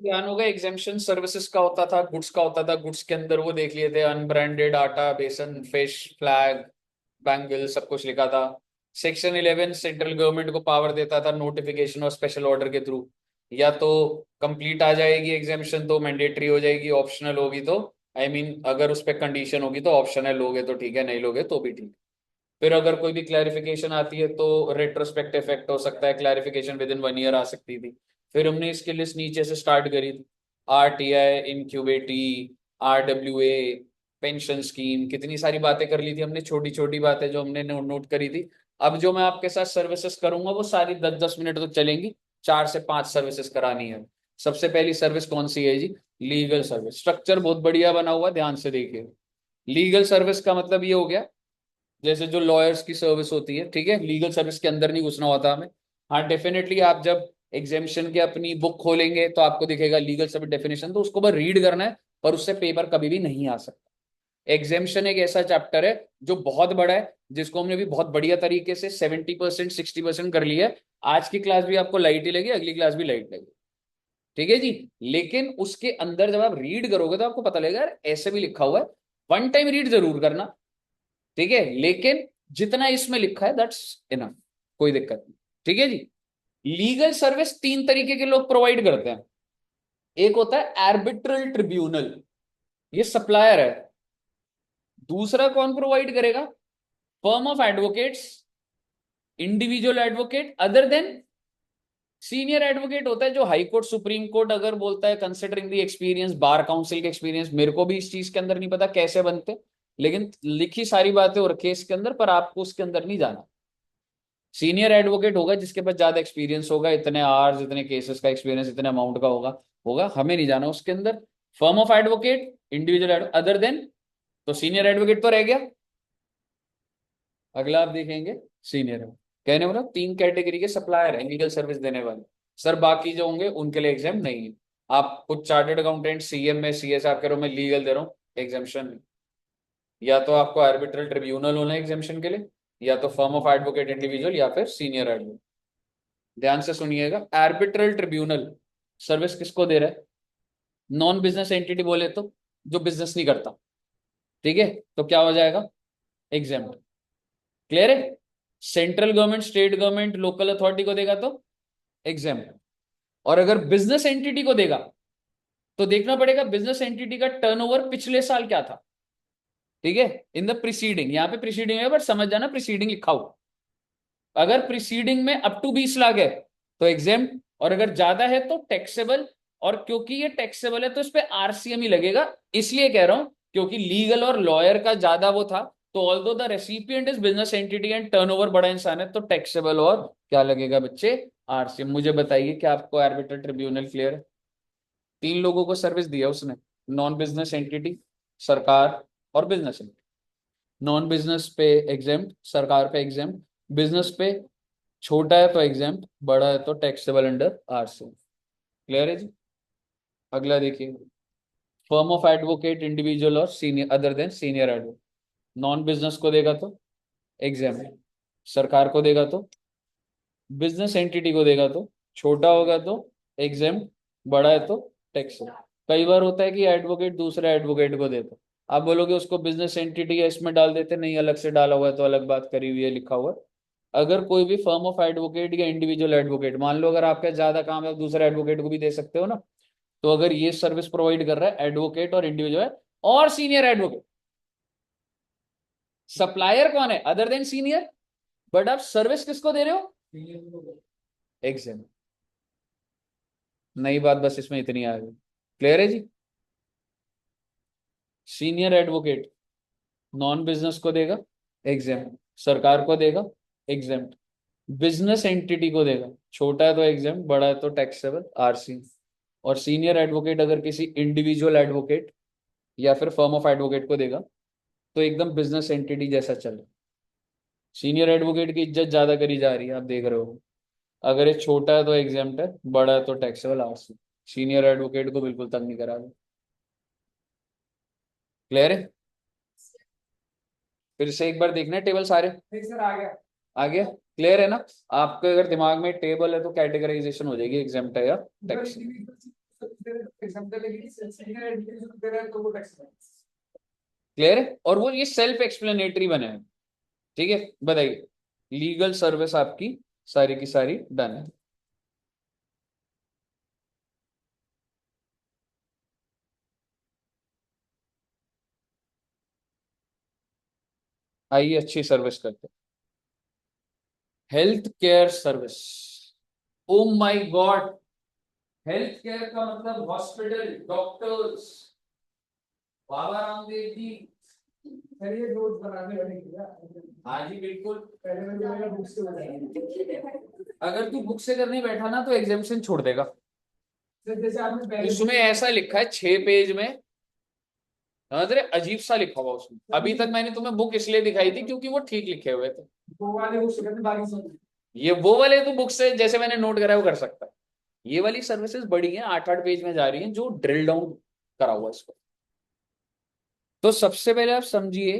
ध्यान होगा exemption services का होता था, गुड्स का होता था। गुड्स के अंदर वो देख लिए थे, अनब्रांडेड आटा, बेसन, फिश, फ्लैग, बैंगल, सब कुछ लिखा था। सेक्शन 11 सेंट्रल गवर्नमेंट को पावर देता था नोटिफिकेशन और स्पेशल ऑर्डर के थ्रू, या तो कंप्लीट आ जाएगी एग्जेम्पशन तो मैंडेटरी हो जाएगी, ऑप्शनल होगी तो आई मीन अगर उस पर कंडीशन होगी तो ऑप्शनल लोगे तो ठीक है, नहीं लोगे तो भी ठीक। फिर अगर कोई भी क्लैरिफिकेशन आती है तो रेट्रोस्पेक्ट इफेक्ट हो सकता है, क्लैरिफिकेशन विद इन 1 ईयर आ सकती थी। फिर हमने इसकी लिस्ट नीचे से स्टार्ट करी थी। RTI, इनक्यूबेटी, RWA, पेंशन स्कीम, कितनी सारी बातें कर ली थी हमने, छोटी छोटी बातें जो हमने नोट करी थी। अब जो मैं आपके साथ सर्विसेज करूंगा वो सारी 10-10 मिनट तो चलेंगी, 4 से 5 सर्विसेज करानी है। सबसे पहली सर्विस कौन सी है जी? Legal service. स्ट्रक्चर बहुत बढ़िया बना हुआ, ध्यान से देखिए। लीगल सर्विस का मतलब ये हो गया जैसे जो लॉयर्स की सर्विस होती है, ठीक है, लीगल सर्विस के अंदर नहीं घुसना होता हमें। हाँ डेफिनेटली आप जब एग्जामिशन की अपनी बुक खोलेंगे तो आपको दिखेगा लीगल सर्विस डेफिनेशन, तो उसको बस रीड करना है, पर उससे पेपर कभी भी नहीं आ सकता। एग्जामिशन एक ऐसा चैप्टर है जो बहुत बड़ा है, जिसको हमने भी बहुत बढ़िया तरीके से 70% 60% कर लिया है। आज की क्लास भी आपको लाइट ही लगी, अगली क्लास भी लाइट लगी, ठीक है जी। लेकिन उसके अंदर जब आप रीड करोगे तो आपको पता लगेगा यार ऐसे भी लिखा हुआ है। वन टाइम रीड जरूर करना, ठीक है, लेकिन जितना इसमें लिखा है दैट्स इनफ, कोई दिक्कत नहीं, ठीक है जी। लीगल सर्विस 3 तरीके के लोग प्रोवाइड करते हैं। एक होता है आर्बिट्रल ट्रिब्यूनल, ये सप्लायर है। दूसरा कौन प्रोवाइड करेगा? Firm of advocates, individual advocate other than senior advocate होता है जो हाई कोर्ट सुप्रीम कोर्ट अगर बोलता है considering the experience, bar council के एक्सपीरियंस। मेरे को भी इस चीज के अंदर नहीं पता कैसे बनते, लेकिन लिखी सारी बातें और केस के अंदर, पर आपको उसके अंदर नहीं जाना। सीनियर एडवोकेट होगा जिसके पास ज्यादा एक्सपीरियंस होगा, इतने आवर्स, इतने केसेस का एक्सपीरियंस, इतने अमाउंट का होगा, होगा, हमें नहीं जाना उसके अंदर। Firm of advocate, individual other than, तो सीनियर एडवोकेट तो रह गया। अगला आप देखेंगे सीनियर, कहने वाला 3 कैटेगरी के सप्लायर है लीगल सर्विस देने वाले। सर बाकी जो होंगे उनके लिए एग्जाम नहीं है। आप कुछ चार्टर्ड अकाउंटेंट, CM में, CS आप कह रहे हो मैं लीगल दे रहा हूँ, एग्जामेशन या तो आपको आर्बिट्रल ट्रिब्यूनल होना है एग्जामेशन के लिए, या तो फर्म ऑफ एडवोकेट इंडिविजुअल, या फिर सीनियर एडवोकेट। ध्यान से सुनिएगा, आर्बिट्रल ट्रिब्यूनल सर्विस किसको दे रहा है? नॉन बिजनेस एंटिटी बोले तो जो बिजनेस नहीं करता, ठीक है, तो क्या हो जाएगा? एग्जाम्प्ट। क्लियर है? Central government, state government, local authority को देगा तो एग्जाम्प्ट। और अगर बिजनेस एंटिटी को देगा तो देखना पड़ेगा बिजनेस एंटिटी का टर्नओवर पिछले साल क्या था, ठीक है, इन द प्रीसीडिंग। यहाँ पे प्रीसीडिंग है, बट समझ जाना प्रीसीडिंग लिखा हो। अगर प्रीसीडिंग में अप टू 20 लाख है तो एग्जेम्प्ट, और अगर ज्यादा है तो टैक्सेबल। और क्योंकि ये टैक्सेबल है तो इस पे RCM ही लगेगा। इसलिए कह रहा हूं क्योंकि लीगल और लॉयर का ज्यादा वो था, तो although the recipient is business entity and turnover बड़ा इंसान है, तो टैक्सेबल और क्या लगेगा बच्चे? RCM। मुझे बताइए कि आपको आर्बिट्रल ट्रिब्यूनल क्लियर है? 3 लोगों को सर्विस दिया उसने, नॉन बिजनेस एंटिटी, सरकार, और बिजनेस एंटिटी। नॉन बिजनेस पे एग्जेम्प्ट, सरकार पे एग्जेम्प्ट, बिजनेस पे छोटा है तो एग्जाम्प्ट, बड़ा है तो टैक्सेबल अंडर RCM। क्लियर है जी? अगला देखिए, फर्म ऑफ एडवोकेट, इंडिविजुअल और senior other than senior advocate. Non business को देगा तो एग्जाम्प्ट, सरकार को देगा तो, बिजनेस एंटिटी को देगा तो, छोटा होगा तो एग्जाम्प्ट, बड़ा है तो टैक्स। कई बार होता है कि एडवोकेट दूसरे एडवोकेट को देता, आप बोलोगे उसको बिजनेस एंटिटी है इसमें डाल देते, नहीं अलग से डाला हुआ है तो अलग बात करी हुई है, लिखा हुआ है। अगर कोई भी फर्म ऑफ एडवोकेट या इंडिविजुअल एडवोकेट, मान लो अगर आपका ज्यादा काम है आप दूसरे एडवोकेट को भी दे सकते हो ना, तो अगर ये सर्विस प्रोवाइड कर रहा है एडवोकेट और इंडिविजुअल और सीनियर एडवोकेट, सप्लायर कौन है अदर देन सीनियर, बट आप सर्विस किसको दे रहे हो? एग्जाम। नई बात बस इसमें इतनी आ गई। क्लियर है जी? सीनियर एडवोकेट नॉन बिजनेस को देगा एग्जाम, सरकार को देगा एग्जाम, बिजनेस एंटिटी को देगा, छोटा है तो एग्जाम, बड़ा है तो टैक्सेबल RC। और सीनियर एडवोकेट अगर किसी इंडिविजुअल एडवोकेट या फिर फर्म ऑफ एडवोकेट को देगा तो एकदम बिजनेस एंटिटी जैसा चले। सीनियर एडवोकेट की इज्जत ज्यादा करी जा रही है, आप देख रहे हो। अगर ये छोटा है तो एग्जाम्प्ट है, बड़ा है तो टैक्सेबल RC। सीनियर एडवोकेट को बिल्कुल तंग नहीं करा। क्लियर है? फिर से एक बार देखना है टेबल सारे। सर आ गया, आ गया, क्लियर है ना? आपके अगर दिमाग में टेबल है तो कैटेगराइजेशन हो जाएगी, एग्जाम्प्ट है या टैक्स। क्लियर है, और वो ये सेल्फ एक्सप्लेनेटरी बने हैं। ठीक है, बताइए, लीगल सर्विस आपकी सारी की सारी डन है। आइए अच्छी सर्विस करते हैं। Health care service, oh my God, health care का मतलब हॉस्पिटल, डॉक्टर्स, बाबा रामदेव जी। चलिए रोज बनाने वाली क्या? हाँ जी बिल्कुल, पहले मैं बोलेगा बुक से बनाएंगे। अगर तू बुक से करने बैठा ना तो एग्जामिशन छोड़ देगा। जैसे आपने पहले उसमें ऐसा लिखा है 6 पेज में, समझ रहे, अजीब सा लिखा हुआ उसमें। अभी तक मैंने तुम्हें बुक इसलिए दिखाई थी क्योंकि वो ठीक लिखे हुए थे। वो वाले बुक से करने, बाकी सब ये वो वाले तो बुक से जैसे मैंने नोट करा है वो कर सकता है। ये वाली सर्विसेज बड़ी हैं, 8-8 पेज में जा रही हैं, जो ड्रिल डाउन करा हुआ है इसको। तो सबसे पहले आप समझिए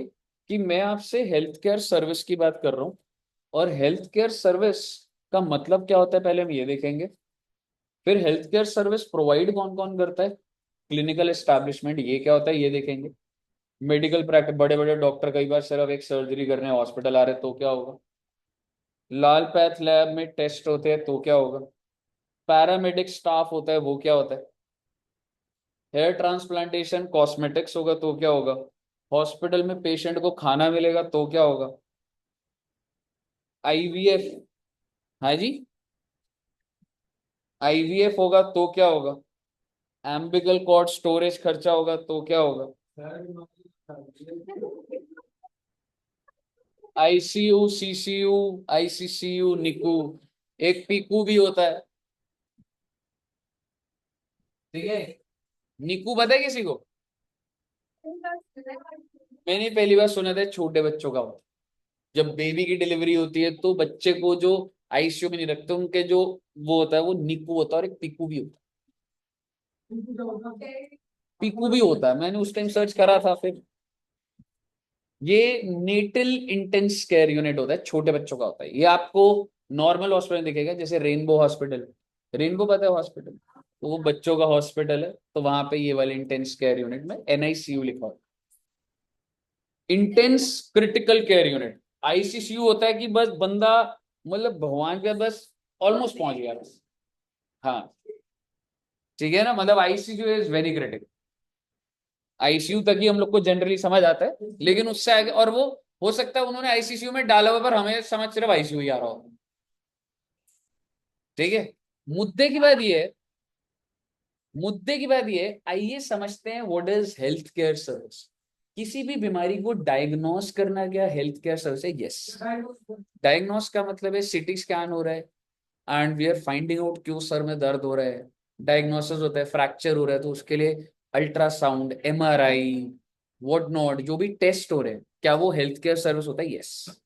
कि मैं आपसे हेल्थ केयर सर्विस की बात कर रहा हूं, और हेल्थ केयर सर्विस का मतलब क्या होता है पहले हम ये देखेंगे। फिर हेल्थ केयर सर्विस प्रोवाइड कौन कौन करता है, क्लिनिकल एस्टैब्लिशमेंट ये क्या होता है ये देखेंगे। मेडिकल प्रैक्टिस, बड़े बड़े डॉक्टर कई बार सिर्फ एक सर्जरी करने हॉस्पिटल आ रहे तो क्या होगा। लाल पैथ लैब में टेस्ट होते हैं तो क्या होगा। पैरामेडिक स्टाफ होता है वो क्या होता है। हेयर ट्रांसप्लांटेशन कॉस्मेटिक्स होगा तो क्या होगा। हॉस्पिटल में पेशेंट को खाना मिलेगा तो क्या होगा। आईवीएफ, हाँ जी, आईवीएफ होगा तो क्या होगा। एम्बिकल कॉर्ड स्टोरेज खर्चा होगा तो क्या होगा। आईसीयू, सीसीयू, आईसीसीयू, निकू, एक पीकू भी होता है। ठीक है, निकू पता है किसी को। मैंने पहली बार सुना था छोटे बच्चों का होता है। जब बेबी की डिलीवरी होती है तो बच्चे को जो आईसीयू में नहीं रखते, उनके जो वो होता है वो निकू होता है, और एक पीकू भी होता है। पीकू भी होता है, मैंने उस टाइम सर्च करा था फिर। ये नेटल इंटेंस केयर यूनिट होता है, छोटे बच्चों का होता है। ये आपको नॉर्मल हॉस्पिटल में दिखेगा, जैसे रेनबो हॉस्पिटल। रेनबो पता है हॉस्पिटल, तो वो बच्चों का हॉस्पिटल है, तो वहां पे ये वाले इंटेंस केयर यूनिट में एनआईसीयू लिखा होता है, intense critical care unit. ICCU होता है कि बस बंदा, मतलब भगवान के बस ऑलमोस्ट पहुंच गया बस। हाँ, ठीक है ना, मतलब ICU is very critical. ICU तक ही हम लोग को जनरली समझ आता है, लेकिन उससे आगे, और वो हो सकता है उन्होंने आईसीयू में डाला हुआ पर हमें समझ सिर्फ आईसीयू ही आ रहा हो। ठीक है, मुद्दे की बात ये है, मुद्दे की बात ये है, आइए समझते हैं what is health care service. किसी भी बीमारी को डायग्नोस करना क्या हेल्थ केयर सर्विस है। यस, डायग्नोस का मतलब है सिटी स्कैन हो रहा है and we are finding out क्यों सर में दर्द हो रहा है। डायग्नोसिस होता है, फ्रैक्चर हो रहा है तो उसके लिए अल्ट्रासाउंड, एमआरआई, व्हाट नॉट, जो भी टेस्ट हो रहे हैं, क्या वो हेल्थ केयर सर्विस होता है। यस,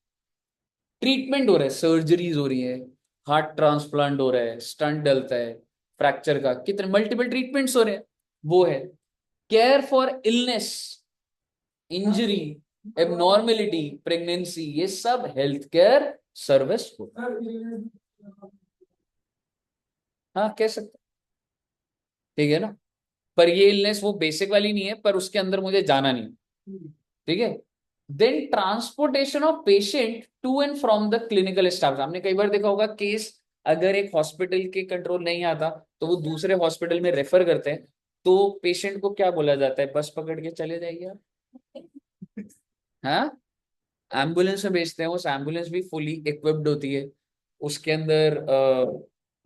ट्रीटमेंट हो रहा है, सर्जरीज हो रही है, हार्ट ट्रांसप्लांट हो रहा है, स्टंट डलता है, फ्रैक्चर का कितने मल्टीपल ट्रीटमेंट्स हो रहे हैं, वो है। Care for illness, injury, abnormality, pregnancy, ये सब हेल्थ केयर सर्विस होता है। हाँ कह सकते, ठीक है ना। पर ये इलनेस वो बेसिक वाली नहीं है, पर उसके अंदर मुझे जाना नहीं। ठीक है, then transportation of patient to and from the clinical staff. आपने कई बार देखा होगा केस अगर एक हॉस्पिटल के कंट्रोल नहीं आता तो वो दूसरे हॉस्पिटल में रेफर करते हैं, तो पेशेंट को क्या बोला जाता है, बस पकड़ के चले जाइए आप। हाँ, एम्बुलेंस में भेजते हैं, उस एम्बुलेंस भी फुली इक्विप्ड होती है, उसके अंदर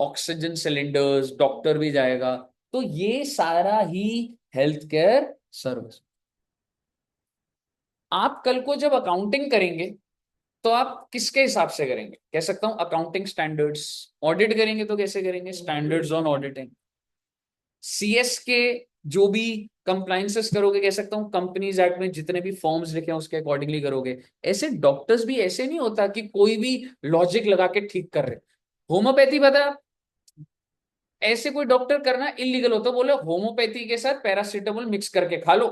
ऑक्सीजन सिलेंडर्स, डॉक्टर भी जाएगा। तो ये सारा ही हेल्थ केयर सर्विस। आप कल को जब अकाउंटिंग करेंगे तो आप किसके हिसाब से करेंगे, कह सकता हूं अकाउंटिंग स्टैंडर्ड्स। ऑडिट करेंगे तो कैसे करेंगे, स्टैंडर्ड्स ऑन ऑडिटिंग। सीएस के जो भी कंप्लाइंसेस करोगे, कह सकता हूँ कंपनीज एक्ट में जितने भी फॉर्म्स लिखे हैं उसके अकॉर्डिंगली करोगे। ऐसे डॉक्टर्स भी ऐसे नहीं होता कि कोई भी लॉजिक लगा के ठीक कर रहे। होम्योपैथी पता है, ऐसे कोई डॉक्टर करना इलीगल होता, बोले होम्योपैथी के साथ पैरासीटामोल मिक्स करके खा लो,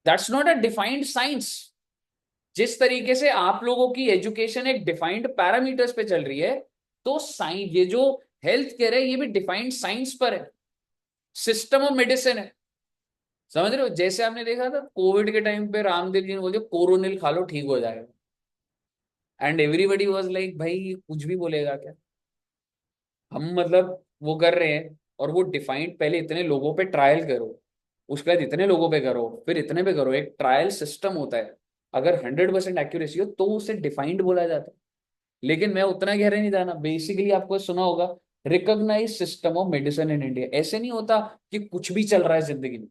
that's not a defined science. जिस तरीके से आप लोगों की एजुकेशन एक डिफाइंड पैरामीटर्स पे चल रही है, तो साइंस, ये जो हेल्थ केयर है ये भी डिफाइंड साइंस पर है। सिस्टम ऑफ मेडिसिन है, समझ रहे हो? जैसे आपने देखा था कोविड के टाइम पे रामदेव जी ने बोल दिया कोरोनिल खा लो ठीक हो जाएगा, एंड एवरीबडी वाज लाइक भाई कुछ भी बोलेगा क्या, हम मतलब वो कर रहे हैं। और वो डिफाइंड पहले इतने लोगों पे ट्रायल करो, उसके बाद इतने लोगों पे करो, फिर इतने पे करो, एक ट्रायल सिस्टम होता है। अगर 100% एक्यूरेसी हो तो उसे डिफाइंड बोला जाता है। लेकिन मैं उतना गहरे नहीं जाना, बेसिकली आपको सुना होगा recognise system of medicine in India. ऐसे नहीं होता कि कुछ भी चल रहा है जिंदगी में।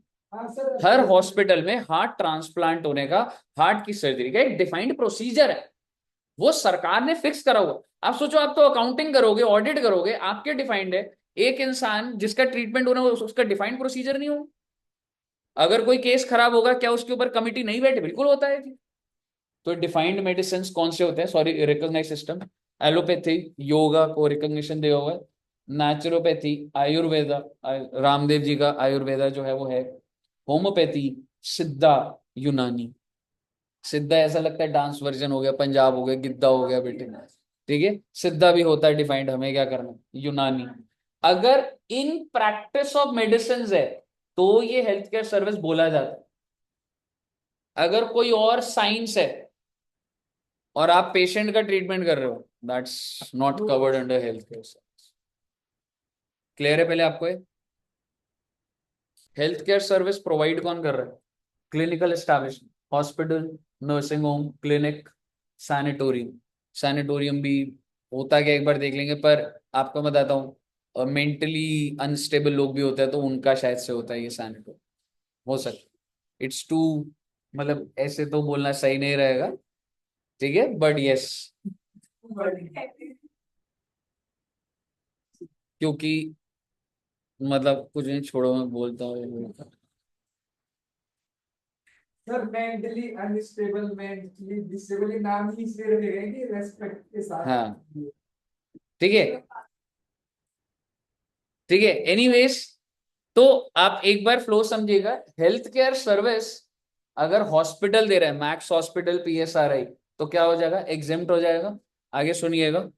हर हॉस्पिटल में हार्ट ट्रांसप्लांट होने का, हार्ट की सर्जरी का एक डिफाइंड प्रोसीजर है, वो सरकार ने फिक्स करा हुआ। आप सोचो, आप तो अकाउंटिंग करोगे, ऑडिट करोगे, आपके डिफाइंड है। एक इंसान जिसका ट्रीटमेंट होना है उसका डिफाइंड प्रोसीजर नहीं हो। अगर कोई केस खराब होगा क्या उसके ऊपर कमिटी नहीं बैठे? बिल्कुल होता है जी। तो डिफाइंड मेडिसिन कौन से होते हैं? Sorry, recognise system. Allopathy, yoga को रिकॉग्निशन दिया हुआ है। नेचुरोपैथी, आयुर्वेदा, रामदेव जी का आयुर्वेदा जो है वो है। होम्योपैथी, सिद्धा, यूनानी। सिद्धा ऐसा लगता है डांस वर्जन हो गया, पंजाब हो गया, गिद्दा हो गया बेटे। ठीक है, सिद्धा भी होता है डिफाइंड, हमें क्या करना। यूनानी। अगर इन प्रैक्टिस ऑफ मेडिसिन है तो ये हेल्थ केयर सर्विस बोला जाता है। अगर कोई और साइंस है और आप पेशेंट का ट्रीटमेंट कर रहे हो, that's not covered under health care service. Clear है पहले आपको? हेल्थ केयर सर्विस प्रोवाइड कौन कर रहा है? Clinical establishment, hospital, nursing home, clinic, sanatorium. Sanatorium भी होता क्या एक बार देख लेंगे, पर आपको बताता हूँ मेंटली अनस्टेबल लोग भी होते हैं तो उनका शायद से होता है ये सैनिटोरियम, हो सकता है। इट्स टू, मतलब ऐसे तो बोलना सही नहीं रहेगा, ठीक है, बट यस, क्योंकि मतलब कुछ नहीं, छोड़ो मैं बोलता हूँ। Sir mentally unstable, mentally disable, नाम ही इसलिए रखे गए कि रेस्पेक्ट के साथ। हाँ, ठीक है, ठीक है, एनीवेज। तो आप एक बार फ्लो समझिएगा। हेल्थ केयर सर्विस अगर हॉस्पिटल दे रहा है, मैक्स हॉस्पिटल, पीएसआरआई, तो क्या हो जाएगा? एग्जेम्प्ट हो जाएगा। आगे सुनिएगा।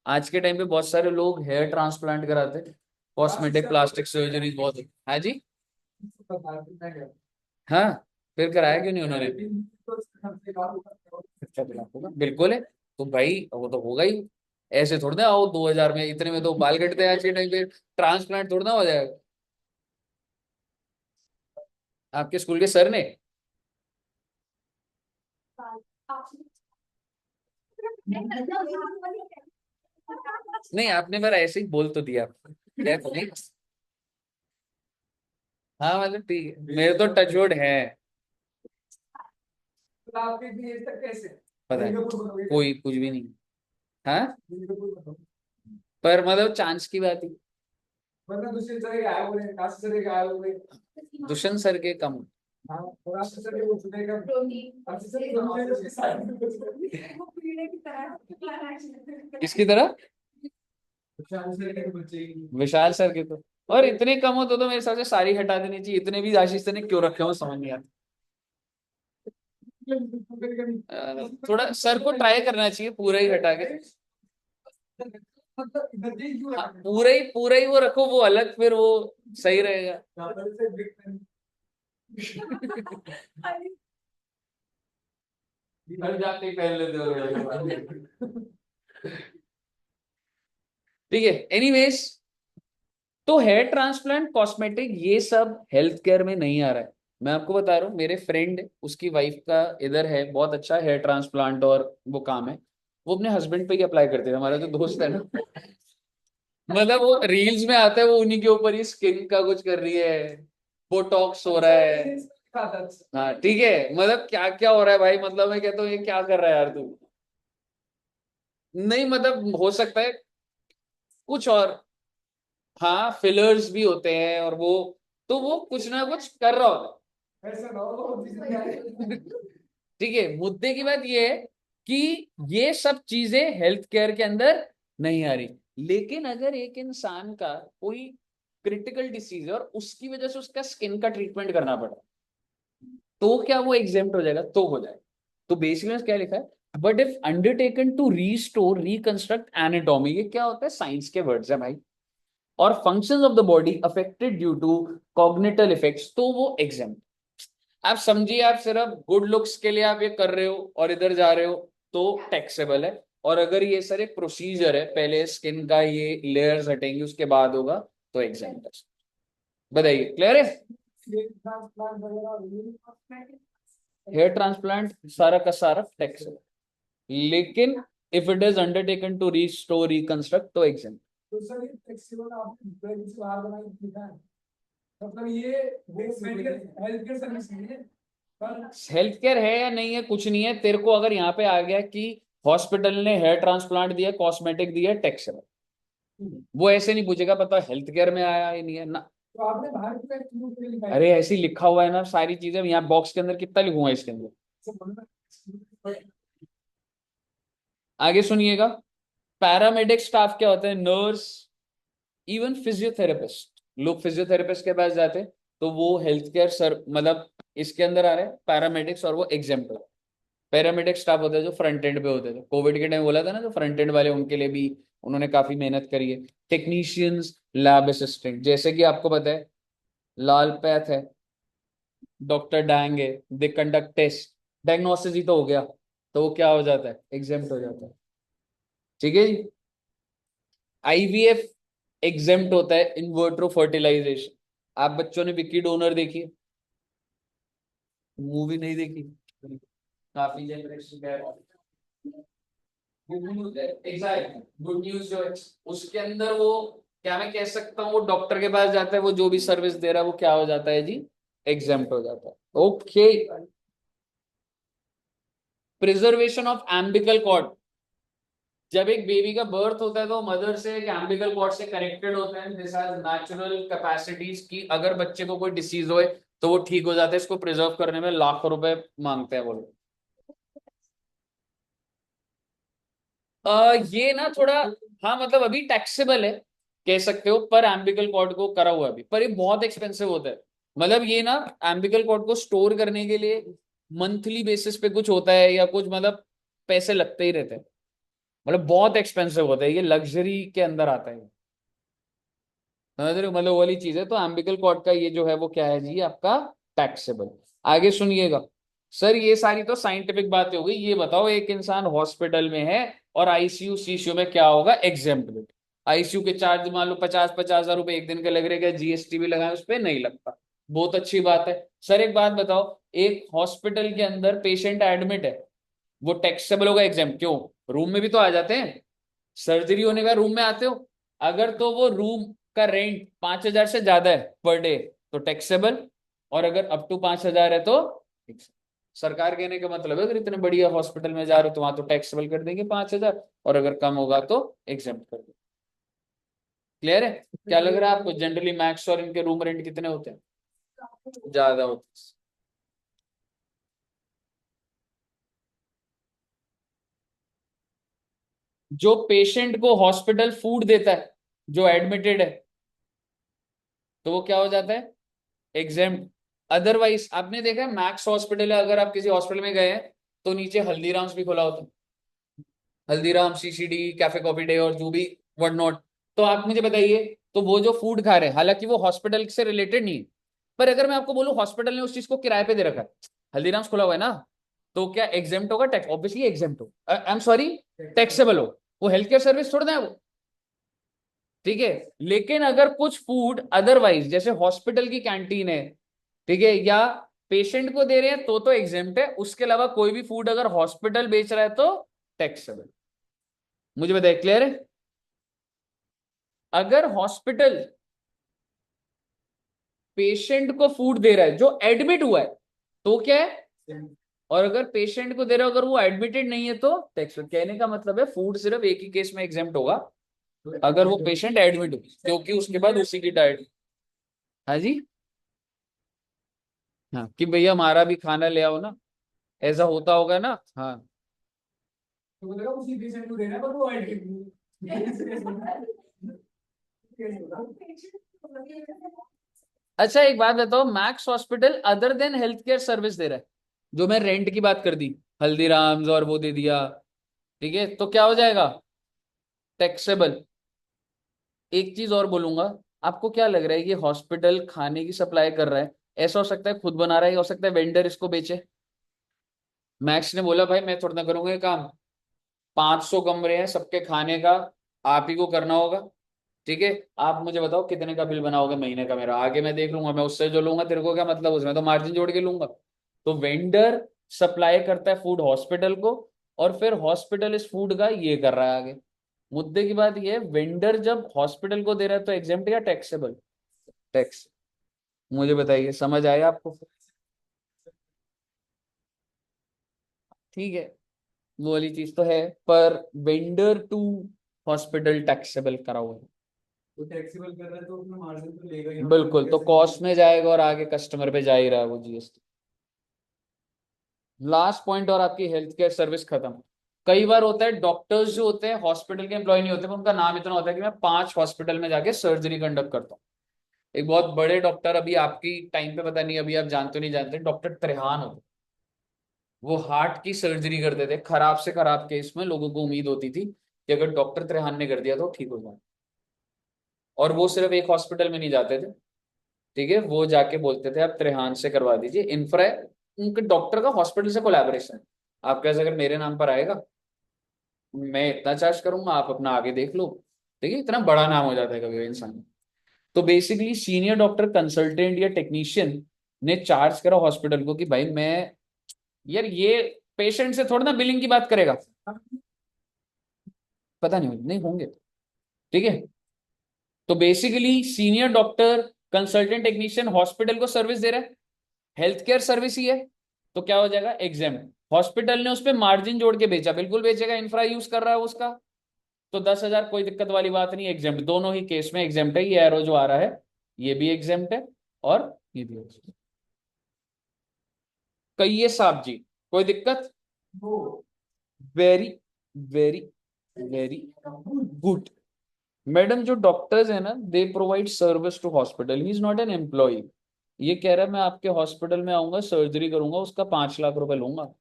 आज के टाइम पे बहुत सारे लोग हेयर ट्रांसप्लांट कराते हैं, कॉस्मेटिक प्लास्टिक सर्जरी बहुत है। हाँ जी, हाँ, फिर कराया क्यों नहीं उन्होंने? अच्छा बिल्कुल होगा, बिल्कुल है। तो भाई वो तो होगा ही। ऐसे थोड़ी ना आओ 2000 में, इतने में तो बाल कटते हैं आज के टाइम पे, ट्रांसप्लांट थोड़ा ना हो जाएगा। आपके स्कूल के सर ने? नहीं, आपने बार ऐसे ही बोल तो दिया, क्या तो नहीं। हाँ मतलब ठीक है, मेरे तो टचवुड है। आपके भी तक कैसे पता है, कोई कुछ भी नहीं। हाँ, पर मतलब चांस की बात ही। वरना दूसरे तरह के आए हुए हैं, कास्ट तरह के आए हुए हैं। दुष्यंत सर के कम। हाँ, और आप सर के वो सुने का आपसे सर दोनों ने उसके साइड में कुछ कर दिया। वो कीड़े की तरह किसकी तरह? विशाल सर के बच्चे ही। विशाल सर के तो, और इतने कम हो तो मेरे हिसाब से सारी हटा देनी चाहिए। इतने भी आशीष सर ने क्यों रखे हो समझ नहीं आता। थोड़ा सर को ट्राई करना चाहिए पूरा ही हटा के। मतलब इधर ही क्यों हाँ, रखा है? पूरा ही वो रखो, वो अलग, फिर वो सही रहेगा। यहाँ से बिग फैन। घर जाके ही पहन लेते हो। ठीक है, एनीवेज। तो हेयर ट्रांसप्लांट, कॉस्मेटिक, ये सब हेल्थ केयर में नहीं आ रहा है। मैं आपको बता रहा हूँ, मेरे फ्रेंड उसकी वाइफ का इधर है बहुत अच्छा हेयर ट्रांसप्लांट और वो काम है। वो अपने हस्बैंड पे ही अप्लाई करते थे, हमारा जो दोस्त है ना। मतलब वो रील्स में आता है, वो उन्हीं के ऊपर ही स्किन का कुछ कर रही है, बोटॉक्स हो रहा है। हाँ ठीक है, मतलब क्या क्या हो रहा है भाई, मतलब मैं कहता हूँ ये क्या कर रहा है यार तू। नहीं मतलब हो सकता है कुछ और। हाँ, फिलर्स भी होते हैं और वो, तो वो कुछ ना कुछ कर रहा होता ऐसा ना हो वो दिख जाए। है। ठीक है, मुद्दे की बात ये है कि ये सब चीजें हेल्थ केयर के अंदर नहीं आ रही। लेकिन अगर एक इंसान का कोई क्रिटिकल डिसीज है और उसकी वजह से उसका स्किन का ट्रीटमेंट करना पड़ा, तो क्या वो एग्जेम्प्ट हो जाएगा? तो हो जाएगा। तो बेसिकली क्या लिखा है, but if undertaken to restore reconstruct anatomy, ये क्या होता है? साइंस के वर्ड्स है भाई। और functions of the body affected due to cognitive effects, तो वो एग्जाम। आप समझिए, आप सिर्फ गुड लुक्स के लिए आप ये कर रहे हो और इधर जा रहे हो तो टैक्सेबल है, और अगर ये सर एक प्रोसीजर है, पहले स्किन का ये लेयर्स हटेंगे उसके बाद होगा, तो एग्जाम। बताइए, क्लियर है? हेयर ट्रांसप्लांट सारा का सारा टैक्सेबल, लेकिन if it is undertaken to restore reconstruct तो एग्जाम। तो सर ये फ्लेक्सिबल आपने बाहर बनाई लिखा है, मतलब ये हेल्थ केयर सर्विस नहीं है, पर हेल्थ केयर है या नहीं है कुछ नहीं है, तेरे को अगर यहाँ पे आ गया कि हॉस्पिटल ने हेयर ट्रांसप्लांट दिया, कॉस्मेटिक दिया, टैक्सेबल। वो ऐसे नहीं पूछेगा पता हेल्थ केयर में आया ही नहीं है ना। तो आपने बाहर की तरफ क्यों क्यों लिखा है? अरे ऐसे ही लिखा हुआ है ना सारी चीजें, यहाँ बॉक्स के अंदर कितना लिखूंगा इसके अंदर। सब बोलना आगे सुनिएगा, पैरामेडिक स्टाफ क्या होते हैं? Nurse, even physiotherapist. लोग फिजियोथेरेपिस्ट के पास जाते हैं तो वो हेल्थ केयर सर मतलब इसके अंदर आ रहे हैं पैरामेडिक्स, और वो एग्जाम्पल। पैरामेडिक स्टाफ होता है जो फ्रंट एंड पे होते थे, कोविड के टाइम बोला था ना, जो फ्रंट एंड वाले उनके लिए भी उन्होंने काफी मेहनत करी है। टेक्नीशियंस, लैब असिस्टेंट, जैसे कि आपको पता है लाल पैथ है, डॉक्टर डैंग है, दे कंडक्ट टेस्ट, डायग्नोसिस ही तो हो गया, तो वो क्या हो जाता है? एग्जेम्प्ट हो जाता है। ठीक है जी। आईवीएफ एग्जेम्प्ट होता है, इन विट्रो फर्टिलाइजेशन। आप बच्चों ने विक्की डोनर देखी है? मूवी नहीं देखी? काफी जनरेशन, गुड न्यूज है, एग्जैक्ट गुड न्यूज जो है उसके अंदर वो, क्या मैं कह सकता हूँ, वो डॉक्टर के पास जाता है, वो जो भी सर्विस दे रहा है वो क्या हो जाता है जी? एग्जेम्प्ट हो जाता है। Okay. Preservation of umbilical cord, जब एक बेबी का बर्थ होता है तो मदर से एक एम्बिकल कॉर्ड से कनेक्टेड होता है, दिस हैज नेचुरल कैपेसिटीज की अगर बच्चे को कोई डिसीज होए तो वो ठीक हो जाता है, इसको प्रिजर्व करने में लाखों रुपए मांगते हैं वो लोग। ये ना थोड़ा, हाँ मतलब अभी टैक्सेबल है कह सकते हो, पर एम्बिकल कॉर्ड को करा हुआ है अभी, पर ये बहुत एक्सपेंसिव होता है। मतलब ये ना एम्बिकल कॉर्ड को स्टोर करने के लिए मंथली बेसिस पे कुछ होता है या कुछ, मतलब पैसे लगते ही रहते हैं, मतलब बहुत एक्सपेंसिव होता है, ये लग्जरी के अंदर आता है। समझ रहे हो? मतलब वो वाली चीज है, तो एम्बिकल कॉर्ड का ये जो है वो क्या है जी आपका? टैक्सेबल। आगे सुनिएगा, सर ये सारी तो साइंटिफिक बातें हो गई, ये बताओ एक इंसान हॉस्पिटल में है और आईसीयू सीसीयू में क्या होगा? एग्जेम्प्ट। आईसीयू के चार्ज मान लो 50-50 हजार रुपए एक दिन के लग रहे, क्या जीएसटी भी लगाए उस पर? नहीं लगता। बहुत अच्छी बात है। सर एक बात बताओ, एक हॉस्पिटल के अंदर पेशेंट एडमिट है, वो टैक्सेबल होगा? एग्जाम क्यों? रूम में भी तो आ जाते हैं, सर्जरी होने का रूम में आते हो, अगर तो वो रूम का रेंट 5,000 से ज्यादा है पर डे तो टैक्सेबल, और अगर अप टू 5,000 है तो taxable। सरकार कहने का मतलब है अगर इतने बढ़िया हॉस्पिटल में जा रहे हो तो वहां तो टैक्सेबल कर देंगे 5,000, और अगर कम होगा तो एग्जाम कर देंगे। क्लियर है? क्या लग रहा है आपको जनरली मैक्स और इनके रूम रेंट कितने होते हैं? ज्यादा होते हैं। जो पेशेंट को हॉस्पिटल फूड देता है, जो एडमिटेड है, तो वो क्या हो जाता है? एग्जाम। अदरवाइज आपने देखा है मैक्स हॉस्पिटल है, अगर आप किसी हॉस्पिटल में गए हैं तो नीचे हल्दीराम्स भी खुला होता है, Haldiram, CCD, cafe coffee day और जो भी व्हाट नॉट। तो आप मुझे बताइए, तो वो जो फूड खा रहे हैं हालांकि वो हॉस्पिटल से रिलेटेड नहीं है, पर अगर मैं आपको बोलूं हॉस्पिटल ने उस चीज को किराए पे दे रखा है, हल्दीराम्स खुला हुआ है ना, तो क्या एग्जेम्प्ट होगा? टैक्स ऑब्वियसली एग्जेम्प्ट हो, आई एम सॉरी, टैक्सेबल हो। वो हेल्थ केयर सर्विस थोड़ा ना है वो। ठीक है, लेकिन अगर कुछ फूड अदरवाइज जैसे हॉस्पिटल की कैंटीन है, ठीक है, या पेशेंट को दे रहे हैं तो एग्जेम्प्ट है, उसके अलावा कोई भी फूड अगर हॉस्पिटल बेच रहा है तो टैक्सेबल। मुझे बताइए, क्लियर है? अगर हॉस्पिटल पेशेंट को फूड दे रहा है जो एडमिट हुआ है तो क्या है, और अगर पेशेंट को दे रहा है अगर वो एडमिटेड नहीं है तो टैक्स। कहने का मतलब है फूड सिर्फ एक ही केस में एग्जेम्प्ट होगा, अगर वो पेशेंट एडमिट हो, क्योंकि उसके बाद उसी की डाइट। हाँ जी, हाँ कि भैया हमारा भी खाना ले आओ ना, ऐसा होता होगा ना। हाँ, तो बोलेगा उसी पेशेंट को देना, पर वो एडमिट अच्छा एक बात बताओ, Max hospital other than health care service दे रहा है, जो मैं रेंट की बात कर दी, हल्दीराम्स और वो दे दिया, ठीक है, तो क्या हो जाएगा? टैक्सेबल। एक चीज और बोलूंगा, आपको क्या लग रहा है कि हॉस्पिटल खाने की सप्लाई कर रहा है? ऐसा हो सकता है खुद बना रहा है, हो सकता है वेंडर इसको बेचे। मैक्स ने बोला भाई मैं थोड़ा ना करूंगा ये काम, 500 कमरे हैं सबके खाने का, आप ही को करना होगा। ठीक है, आप मुझे बताओ कितने का बिल बनाओगे महीने का, मेरा आगे मैं देख लूंगा, मैं उससे जो लूंगा तेरे को क्या मतलब, उसमें तो मार्जिन जोड़ के लूंगा। तो वेंडर सप्लाई करता है फूड हॉस्पिटल को, और फिर हॉस्पिटल इस फूड का ये कर रहा है आगे। मुद्दे की बात ये है, वेंडर जब हॉस्पिटल को दे रहा है तो एग्जेम्प्ट या टैक्सेबल? टैक्स। मुझे बताइए, समझ आया आपको? ठीक है, वो वाली चीज तो है, पर वेंडर टू हॉस्पिटल टैक्सेबल करा हुआ है। तो टैक्सेबल कर रहा है तो उसमें मार्जिन तो लेगा ही, बिल्कुल, तो कॉस्ट में जाएगा और आगे कस्टमर पे जा ही रहा है वो जीएसटी। लास्ट पॉइंट और आपकी हेल्थ केयर सर्विस खत्म। कई बार होता है डॉक्टर्स जो होते हैं हॉस्पिटल के एम्प्लॉय नहीं होते, पर उनका नाम इतना होता है कि मैं 5 हॉस्पिटल में जाके सर्जरी कंडक्ट करता हूँ। एक बहुत बड़े डॉक्टर, अभी आपकी टाइम पे पता नहीं अभी आप जानते हो नहीं जानते, डॉक्टर त्रेहान होते। वो हार्ट की सर्जरी करते थे, खराब से खराब केस में लोगों को उम्मीद होती थी कि अगर डॉक्टर त्रेहान ने कर दिया तो ठीक हो जाए। और वो सिर्फ एक हॉस्पिटल में नहीं जाते थे, ठीक है, वो जाके बोलते थे आप त्रेहान से करवा दीजिए, इंफ्रा है, उनके डॉक्टर का हॉस्पिटल से कोलैबोरेशन है। आपके पास अगर मेरे नाम पर आएगा, मैं इतना चार्ज करूंगा, आप अपना आगे देख लो। ठीक है, इतना बड़ा नाम हो जाता है कभी कभी इंसान। तो बेसिकली सीनियर डॉक्टर कंसल्टेंट या टेक्नीशियन ने चार्ज करा हॉस्पिटल को कि भाई मैं, यार ये पेशेंट से थोड़ा ना बिलिंग की बात करेगा, पता नहीं नहीं होंगे। ठीक है, तो basically senior doctor consultant technician hospital को सर्विस दे रहा है, हेल्थ केयर सर्विस ही है, तो क्या हो जाएगा, एग्जाम। हॉस्पिटल ने उस पर मार्जिन जोड़ के बेचा, बिल्कुल बेचेगा, इंफ्रा यूज कर रहा है उसका, तो 10,000 कोई दिक्कत वाली बात नहीं, एग्जाम दोनों ही केस में एग्जाम है। ये एरो जो आ रहा है ये भी एग्जाम है, और ये भी exempt है। कहिए साहब जी, कोई दिक्कत? वो very very very good. Madam जो डॉक्टर्स है ना, they provide service to hospital, he is not an employ. ये कह रहा है मैं आपके हॉस्पिटल में आऊंगा, सर्जरी करूंगा, उसका 5 लाख रुपए लूंगा।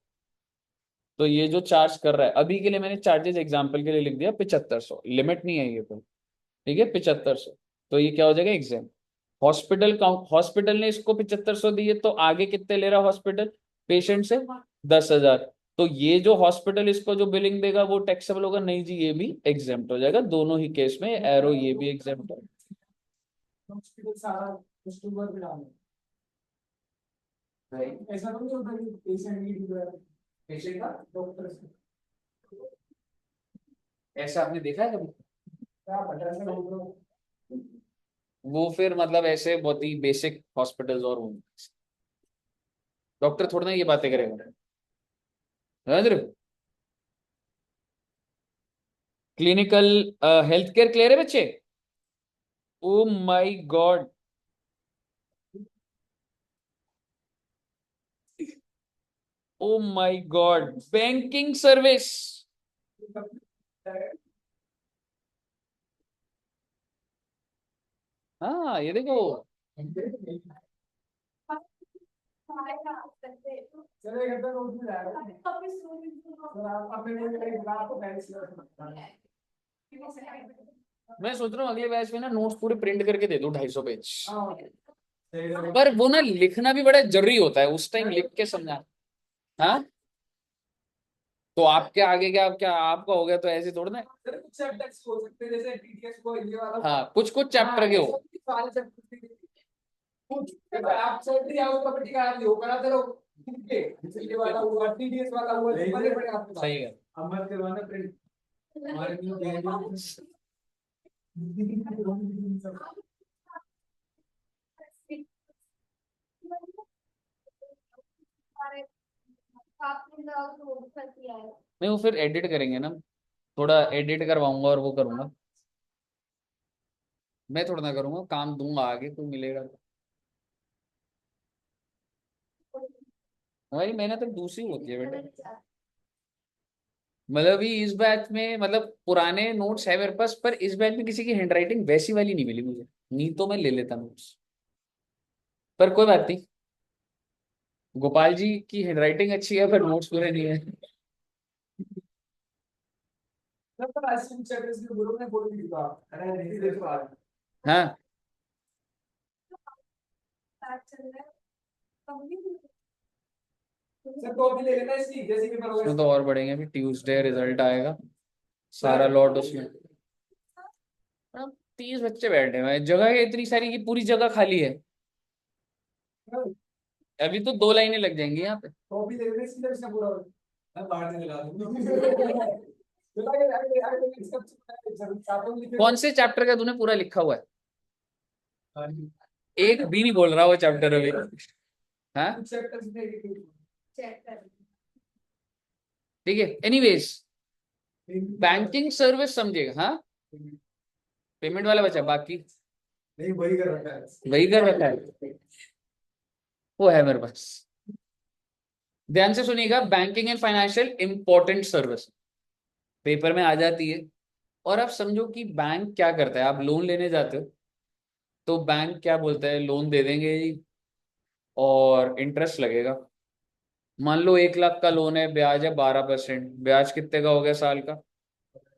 तो ये जो चार्ज कर रहा है, अभी के लिए मैंने चार्जेस एग्जाम्पल के लिए लिख दिया 7500, लिमिट नहीं है ये कोई। ठीक है, 7500। तो ये क्या हो जाएगा, एग्जाम। हॉस्पिटल काउंट, हॉस्पिटल ने इसको 7500 दिए, तो आगे कितने ले रहा हॉस्पिटल पेशेंट से? 10,000। तो ये जो हॉस्पिटल इसको जो बिलिंग देगा वो टैक्सेबल होगा नहीं जी, ये भी एग्जेम्प्ट हो जाएगा, दोनों ही केस में एरो ये भी एग्जेम्प्ट है। हॉस्पिटल सारा कस्टमर पे डालना है, ऐसा तो नहीं होता कि पेशेंट नीड है, पेशेंट का डॉक्टर से ऐसा आपने देखा है कभी? क्या पता ऐसा होगा। वो फिर मतलब ऐसे बहुत ही बेसिक हॉस्पिटल्स और होंगे, डॉक्टर थोड़ा ना ये बातें करेगा, समझ रहे हो? क्लिनिकल हेल्थ केयर क्लियर है बच्चे? Oh my God, oh my God, banking service. हाँ ये देखो, चलेगा तो रोज में जाएगा सर, आप अपने लिए आपको पहले से मैं सोच रहा हूँ अगले बैच में ना नोट्स पूरे प्रिंट करके दे दूं 250 पेज। हाँ पर वो ना लिखना भी बड़ा जरूरी होता है, उस टाइम लिख के समझा। हाँ, तो आपके आगे क्या, क्या आपका हो गया तो ऐसे थोड़ा ना। सर कुछ चैप्टर्स हो सकते हैं जैसे टीटीएस को ये वाला, हाँ, कुछ कुछ चैप्टर के हो। सारे चैप्टर कुछ आप सर्दी आओ तो पट्टी करा दी हो करा दे लो, ठीक है, ये वाला हुआ टीडीएस वाला हुआ तो बड़े बड़े आपके पास सही है। अब मत करवाना प्रिंट हमारे लिए नहीं, वो फिर एडिट करेंगे ना, थोड़ा एडिट करवाऊंगा और वो करूंगा। मैं थोड़ा ना करूंगा, काम दूंगा आगे, कोई मिलेगा तो। हमारी मेहनत अब दूसरी होती है बेटा। मतलब भी इस बैच में, मतलब पुराने नोट्स है मेरे पास, पर इस बैच में किसी की हैंडराइटिंग वैसी वाली नहीं मिली मुझे, नहीं तो मैं ले लेता नोट्स। पर कोई बात नहीं, गोपाल जी की हैंडराइटिंग अच्छी है पर नोट्स पूरे नहीं है। पर आइसक्रीम चैप्टर्स के बोलो मैं बोल भी दूंगा अरे नहीं देखो आज हाँ सर कॉपी ले लेना इसकी जैसे पेपर होगा इसमें तो और बढ़ेंगे, अभी ट्यूसडे रिजल्ट आएगा, सारा लॉट उसमें। अब 30 बच्चे बैठे हुए हैं, जगह है इतनी सारी कि पूरी जगह खाली है। अभी तो 2 लाइनें लग जाएंगी यहाँ पे। कॉपी ले लेना इसकी इसका पूरा मैं बाहर से लगा दूंगा चला के आगे आगे इसका सातों लिखे कौन से चैप्टर का तूने पूरा लिखा हुआ है? हाँ जी एक भी नहीं बोल रहा वो चैप्टर अभी। हाँ कुछ चैप्टर्स में ठीक है, एनीवेज बैंकिंग सर्विस समझेगा। हाँ पेमेंट वाला बचा, बाकी नहीं वही कर रखा है वही कर रखा है, वो है मेरे पास। ध्यान से सुनिएगा, banking and financial important service paper में आ जाती है। और आप समझो कि बैंक क्या करता है, आप लोन लेने जाते हो तो बैंक क्या बोलता है, लोन दे देंगे जी और इंटरेस्ट लगेगा। मान लो 1 लाख का लोन है, ब्याज है 12%, ब्याज कितने का हो गया साल का?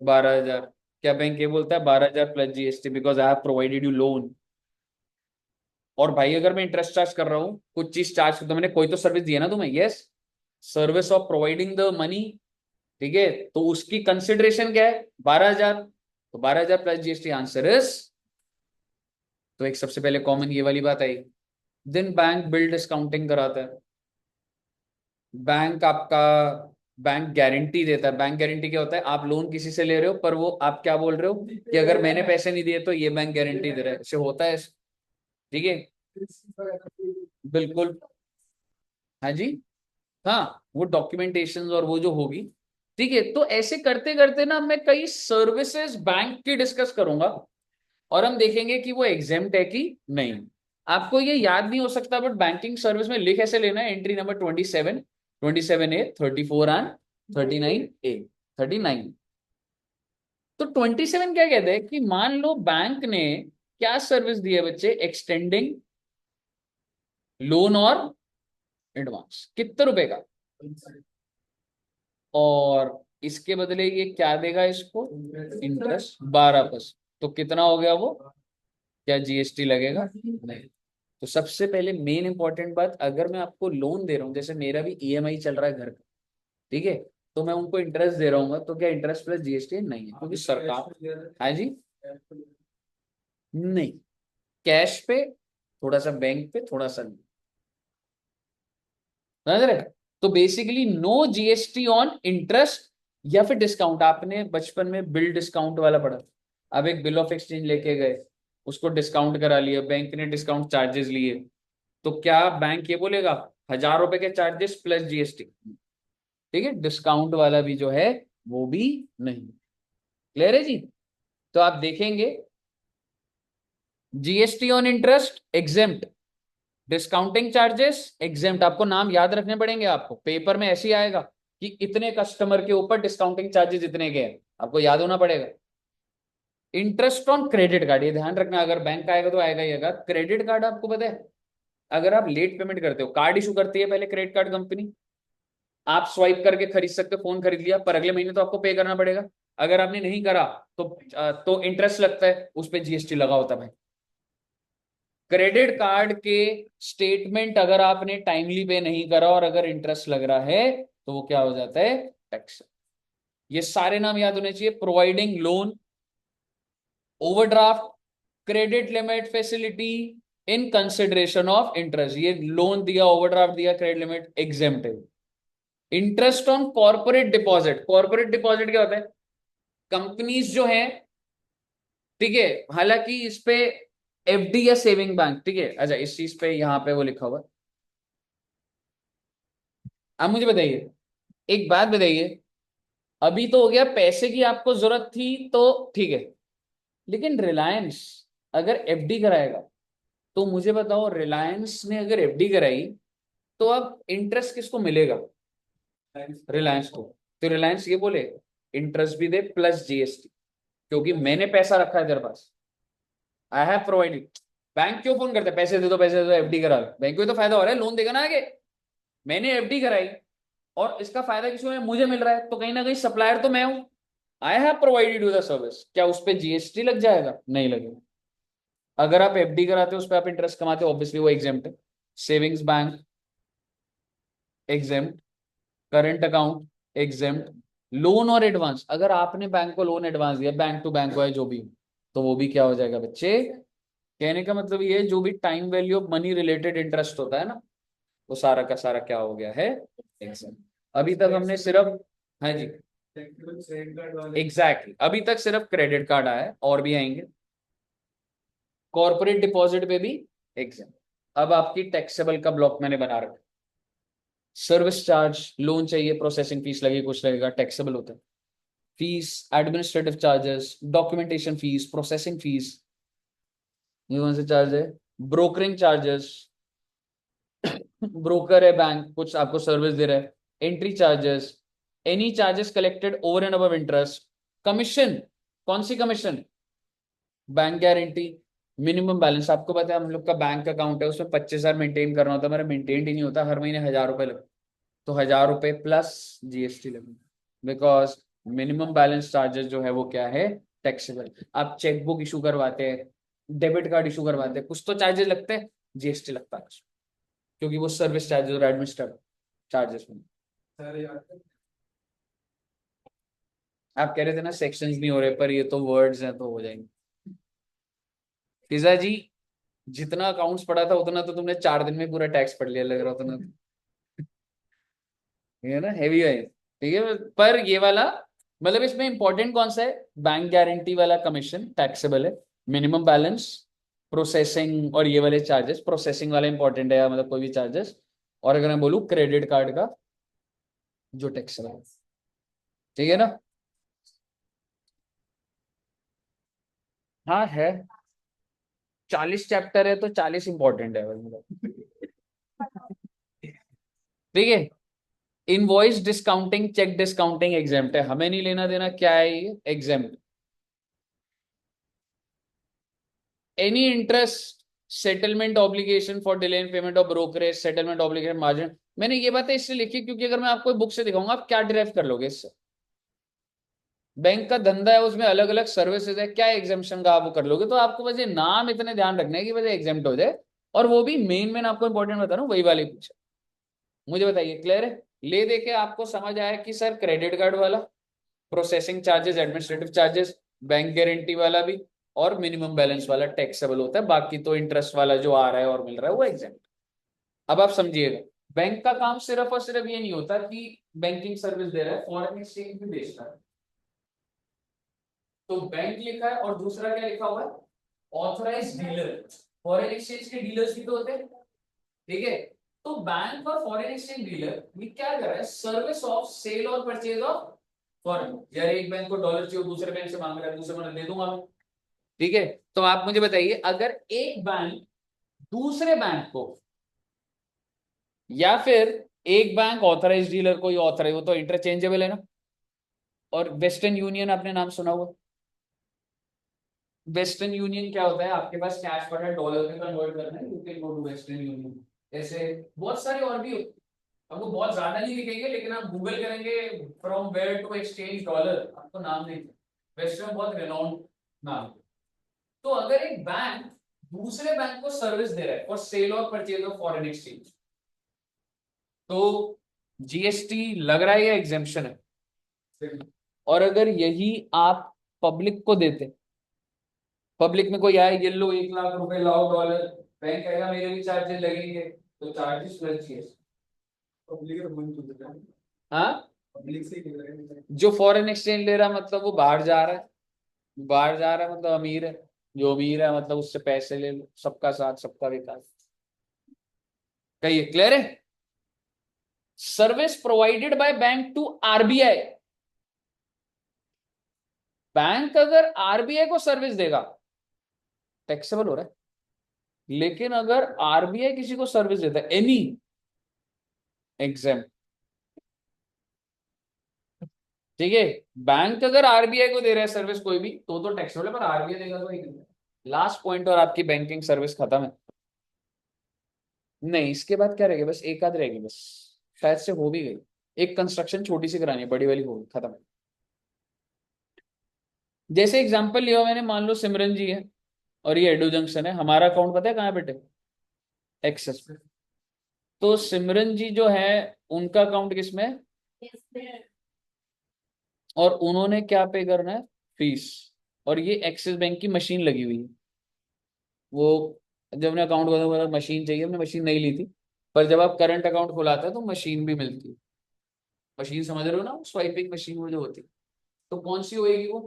12,000। क्या बैंक ये बोलता है 12,000 plus GST because I have provided you loan? और भाई अगर मैं इंटरेस्ट चार्ज कर रहा हूँ, कुछ चीज चार्ज, तो मैंने कोई तो सर्विस दी है ना तुम्हें, yes, service of providing the money. ठीक है, तो उसकी कंसिडरेशन क्या है? 12,000। तो 12,000 प्लस जीएसटी, आंसर इज। तो एक सबसे पहले कॉमन ये वाली बात आई। देन बैंक बिल डिस्काउंटिंग कराता है। बैंक आपका बैंक गारंटी देता है। बैंक गारंटी क्या होता है? आप लोन किसी से ले रहे हो, पर वो आप क्या बोल रहे हो कि अगर मैंने पैसे नहीं दिए तो ये बैंक गारंटी दे रहा है, इससे होता है। ठीक है, बिल्कुल। हाँ जी, हाँ वो डॉक्यूमेंटेशन और वो जो होगी। ठीक है, तो ऐसे करते करते ना मैं कई सर्विसेज बैंक की डिस्कस करूंगा और हम देखेंगे कि वो एग्जेम्प्ट है कि नहीं। आपको ये याद नहीं हो सकता, बट बैंकिंग सर्विस में लिख ऐसे लेना है, entry number 27, 27A, 34 and 39A, 39। तो 27 क्या कहते हैं कि मान लो बैंक ने क्या सर्विस दी है बच्चे, एक्सटेंडिंग लोन और एडवांस, कितने रुपए का, और इसके बदले ये क्या देगा इसको, इंटरेस्ट 12%। तो कितना हो गया वो, क्या जीएसटी लगेगा? नहीं। तो सबसे पहले मेन इंपॉर्टेंट बात, अगर मैं आपको लोन दे रहा हूँ, जैसे मेरा भी ईएमआई चल रहा है घर का, ठीक है, तो मैं उनको इंटरेस्ट दे रहा हूँ, तो क्या इंटरेस्ट प्लस जीएसटी? नहीं है, क्योंकि सरकार, हाँ जी, नहीं, कैश पे थोड़ा सा, बैंक पे थोड़ा सा, समझ रहे? तो basically no GST on interest या फिर डिस्काउंट। आपने बचपन में बिल डिस्काउंट वाला पढ़ा, अब एक बिल ऑफ एक्सचेंज लेके गए, उसको डिस्काउंट करा लिया, बैंक ने डिस्काउंट चार्जेस लिए, तो क्या बैंक ये बोलेगा 1,000 रुपए के चार्जेस प्लस जीएसटी? ठीक है, डिस्काउंट वाला भी जो है वो भी नहीं। क्लियर है जी? तो आप देखेंगे GST on interest exempt, discounting charges exempt. आपको नाम याद रखने पड़ेंगे, आपको पेपर में ऐसे ही आएगा कि इतने कस्टमर के ऊपर डिस्काउंटिंग चार्जेस इतने के हैं, आपको याद होना पड़ेगा। इंटरेस्ट ऑन क्रेडिट कार्ड, ये ध्यान रखना, अगर बैंक आएगा तो आएगा ही आएगा। क्रेडिट कार्ड आपको पता है, अगर आप लेट पेमेंट करते हो, कार्ड इशू करती है पहले क्रेडिट कार्ड कंपनी, आप स्वाइप करके खरीद सकते हो, फोन खरीद लिया, पर अगले महीने तो आपको पे करना पड़ेगा। अगर आपने नहीं करा तो इंटरेस्ट लगता है, उस पर जीएसटी लगा होता है भाई। क्रेडिट कार्ड के स्टेटमेंट अगर आपने टाइमली पे नहीं करा और अगर इंटरेस्ट लग रहा है तो वो क्या हो जाता है, टैक्स। ये सारे नाम याद होने चाहिए, providing loan, overdraft, credit limit facility in consideration of interest. ये लोन दिया, ओवरड्राफ्ट दिया, क्रेडिट लिमिट, एग्जेम्प्ट है। Interest on corporate deposit, corporate deposit क्या होता है, कंपनीज जो है, ठीक है, हालांकि इस पे एफडी या सेविंग बैंक, ठीक है, अच्छा इस चीज पे यहाँ पे वो लिखा हुआ है। अब मुझे बताइए, एक बात बताइए, अभी तो हो गया पैसे की आपको जरूरत थी तो ठीक है, लेकिन रिलायंस अगर एफडी कराएगा, तो मुझे बताओ रिलायंस ने अगर एफडी कराई तो अब इंटरेस्ट किसको मिलेगा, रिलायंस को। तो रिलायंस ये बोले इंटरेस्ट भी दे प्लस जीएसटी, क्योंकि मैंने पैसा रखा है तेरे पास, आई हैव प्रोवाइडेड। बैंक क्यों फोन करते हैं, पैसे दे दो पैसे दे दो, एफडी करा लो, बैंक को ही तो फायदा हो रहा है, लोन देगा ना आगे। मैंने एफडी कराई और इसका फायदा किसको है, मुझे मिल रहा है, तो कहीं ना कहीं सप्लायर तो मैं हूं। I have provided you the service, क्या उस पर जीएसटी लग जाएगा? नहीं लगेगा। अगर आप एफडी कराते हो उस पर आप इंटरेस्ट कमाते हो, ऑब्वियसली वो एग्जेम्प्ट है। Savings bank exempt, current account exempt, loan और एडवांस, अगर आपने बैंक को लोन एडवांस दिया, बैंक टू बैंक हुआ है जो भी, तो वो भी क्या हो जाएगा बच्चे? कहने का मतलब ये है, जो भी time value of money related interest होता है ना, वो सारा का सारा क्या हो गया है? एग्जेम्प्ट। अभी तक हमने सिर्फ, हाँ जी एग्जैक्टली, अभी तक सिर्फ क्रेडिट कार्ड आया है, और भी आएंगे। कॉर्पोरेट डिपॉजिट पे भी एग्जाम। अब आपकी टैक्सेबल का ब्लॉक मैंने बना रखा। सर्विस चार्ज, लोन चाहिए, प्रोसेसिंग फीस लगी, कुछ लगेगा, टैक्सेबल होता है। Fees, administrative charges, documentation fees, processing fees, ये कौन से चार्ज है? ब्रोकरिंग चार्जेस, ब्रोकर है बैंक, कुछ आपको सर्विस दे रहा है। Entry charges, any charges collected over and above interest, commission, कौन सी commission? Bank guarantee, minimum balance, आपको पता है हम लोग का बैंक अकाउंट है, उसमें 25,000 मेंटेन करना होता है, मेरा मेंटेन ही नहीं होता, हर महीने 1,000 रुपए लगता, तो 1,000 रुपए प्लस जीएसटी लगेगा, बिकॉज मिनिमम बैलेंस चार्जेस जो है वो क्या है? टैक्सेबल। आप चेकबुक इशू करवाते हैं, डेबिट कार्ड इशू करवाते हैं, कुछ तो चार्जेस लगते हैं, जीएसटी लगता है, क्योंकि वो सर्विस चार्जेस और एडमिनिस्ट्रेटिव चार्जेस में। आप कह रहे थे ना सेक्शंस नहीं हो रहे, पर ये तो वर्ड्स हैं तो हो जाएंगे। फिजा जी, जितना अकाउंट्स पढ़ा था उतना तो तुमने 4 दिन में पूरा टैक्स पढ़ लिया लग रहा था ना, ये ना हैवी है, ठीक है। पर ये वाला मतलब इसमें इंपॉर्टेंट कौन सा है? बैंक गारंटी वाला कमीशन टैक्सेबल है, मिनिमम बैलेंस, प्रोसेसिंग और ये वाले चार्जेस, प्रोसेसिंग वाला इंपॉर्टेंट है, मतलब कोई भी चार्जेस, और अगर मैं बोलूँ क्रेडिट कार्ड का जो टैक्सेबल है, ठीक है ना? हाँ है, 40 चैप्टर है तो 40 इंपॉर्टेंट है मतलब, ठीक है। Invoice discounting, cheque discounting exempt है, हमें नहीं लेना देना, क्या है ये? Exempt. Any interest, settlement obligation for delay in payment of brokerage, settlement obligation margin, मैंने ये बातें इसलिए लिखी क्योंकि अगर मैं आपको बुक से दिखाऊंगा आप क्या डिराइव कर लोगे इससे? बैंक का धंधा है, उसमें अलग अलग सर्विसेज है, क्या एग्जामेशन का आप वो कर लोगे, तो आपको बस ये नाम इतने ध्यान रखना है कि बस एग्जाम्प्ट हो जाए, और वो भी मेन मेन आपको इंपॉर्टेंट बता रहा हूँ, वही वाले पूछे। मुझे बताइए, क्लियर है? ले दे के आपको समझ आया कि सर क्रेडिट कार्ड वाला, processing charges, administrative charges, bank guarantee वाला भी, और मिनिमम बैलेंस वाला टैक्सेबल होता है, बाकी तो इंटरेस्ट वाला जो आ रहा है और मिल रहा है वो एग्जाम। अब आप समझिएगा, बैंक का काम सिर्फ और सिर्फ ये नहीं होता कि बैंकिंग सर्विस दे रहा है, फॉरेन एक्सचेंज भी बेचता है। तो बैंक लिखा है और दूसरा क्या लिखा हुआ है? Authorise dealer. फॉरेन एक्सचेंज के डीलर्स भी तो होते हैं, ठीक है। तो बैंक और फॉरेन एक्सचेंज डीलर ये क्या कर रहा है? सर्विस ऑफ सेल और परचेज ऑफ फॉरेन। यार एक बैंक को डॉलर चाहिए, दूसरे बैंक से मांग रहा है, दूसरे बैंक दे दूंगा मैं, ठीक है। तो आप मुझे बताइए, अगर एक बैंक दूसरे बैंक को, या फिर एक बैंक ऑथराइज डीलर को, ऑथराइज, वो तो इंटरचेंजेबल है ना। और वेस्टर्न यूनियन आपने नाम सुना हुआ? वेस्टर्न यूनियन क्या होता है? आपके पास कैश पड़ा है, डॉलर में कन्वर्ट करना है, you can go to Western Union. ऐसे बहुत सारे और भी होते हैं। आपको बहुत ज्यादा नहीं दिखेंगे, लेकिन आप गूगल करेंगे from where to exchange dollar, आपको नाम नहीं। वेस्टर्न बहुत रिनाउंड नाम। तो अगर एक बैंक दूसरे बैंक को सर्विस दे रहा है फॉर सेल और परचेज ऑफ फॉरेन एक्सचेंज, तो जीएसटी लग रहा है या एग्जेम्पशन है? और अगर यही आप पब्लिक को देते, पब्लिक में कोई आए, ये लो 1 लाख रुपए लाओ डॉलर, बैंक कहेगा मेरे भी चार्जेस लगेंगे, तो चार्जेस प्लस जीएसटी। हाँ, पब्लिक से जो फॉरेन एक्सचेंज ले रहा है मतलब वो बाहर जा रहा है, बाहर जा रहा है मतलब अमीर है, जो अमीर है मतलब उससे पैसे ले लो, सबका साथ सबका विकास। कहिए, क्लियर है? Service provided by bank to RBI, bank अगर आरबीआई को सर्विस देगा टैक्सेबल हो रहा है, लेकिन अगर आरबीआई किसी को सर्विस देता है एनी, एग्जाम, ठीक है। बैंक अगर आरबीआई को दे रहा है सर्विस कोई भी, तो टैक्सेबल है, पर आरबीआई देगा तो एक। लास्ट पॉइंट और आपकी बैंकिंग सर्विस खत्म है। नहीं, इसके बाद क्या रहेगा? बस एक आध रहेगी बस, शायद से हो भी गई। एक कंस्ट्रक्शन छोटी सी करानी है, बड़ी वाली हो गई, खत्म। जैसे एग्जांपल लिया मैंने, मान लो सिमरन जी है और ये एडू जंक्शन है, हमारा अकाउंट पता है कहाँ है बेटे? एक्सेस में। तो सिमरन जी जो है उनका अकाउंट किसमें है? और उन्होंने क्या पे करना है? फीस। और ये एक्सिस बैंक की मशीन लगी हुई है। वो जब हमने अकाउंट खोला बोला मशीन चाहिए, हमने मशीन नहीं ली थी। पर जब आप करंट अकाउंट खुलाते हैं तो मशीन भी मिलती है। मशीन समझ रहे हो ना, स्वाइपिंग मशीन वो जो होती है। तो कौन सी होएगी वो?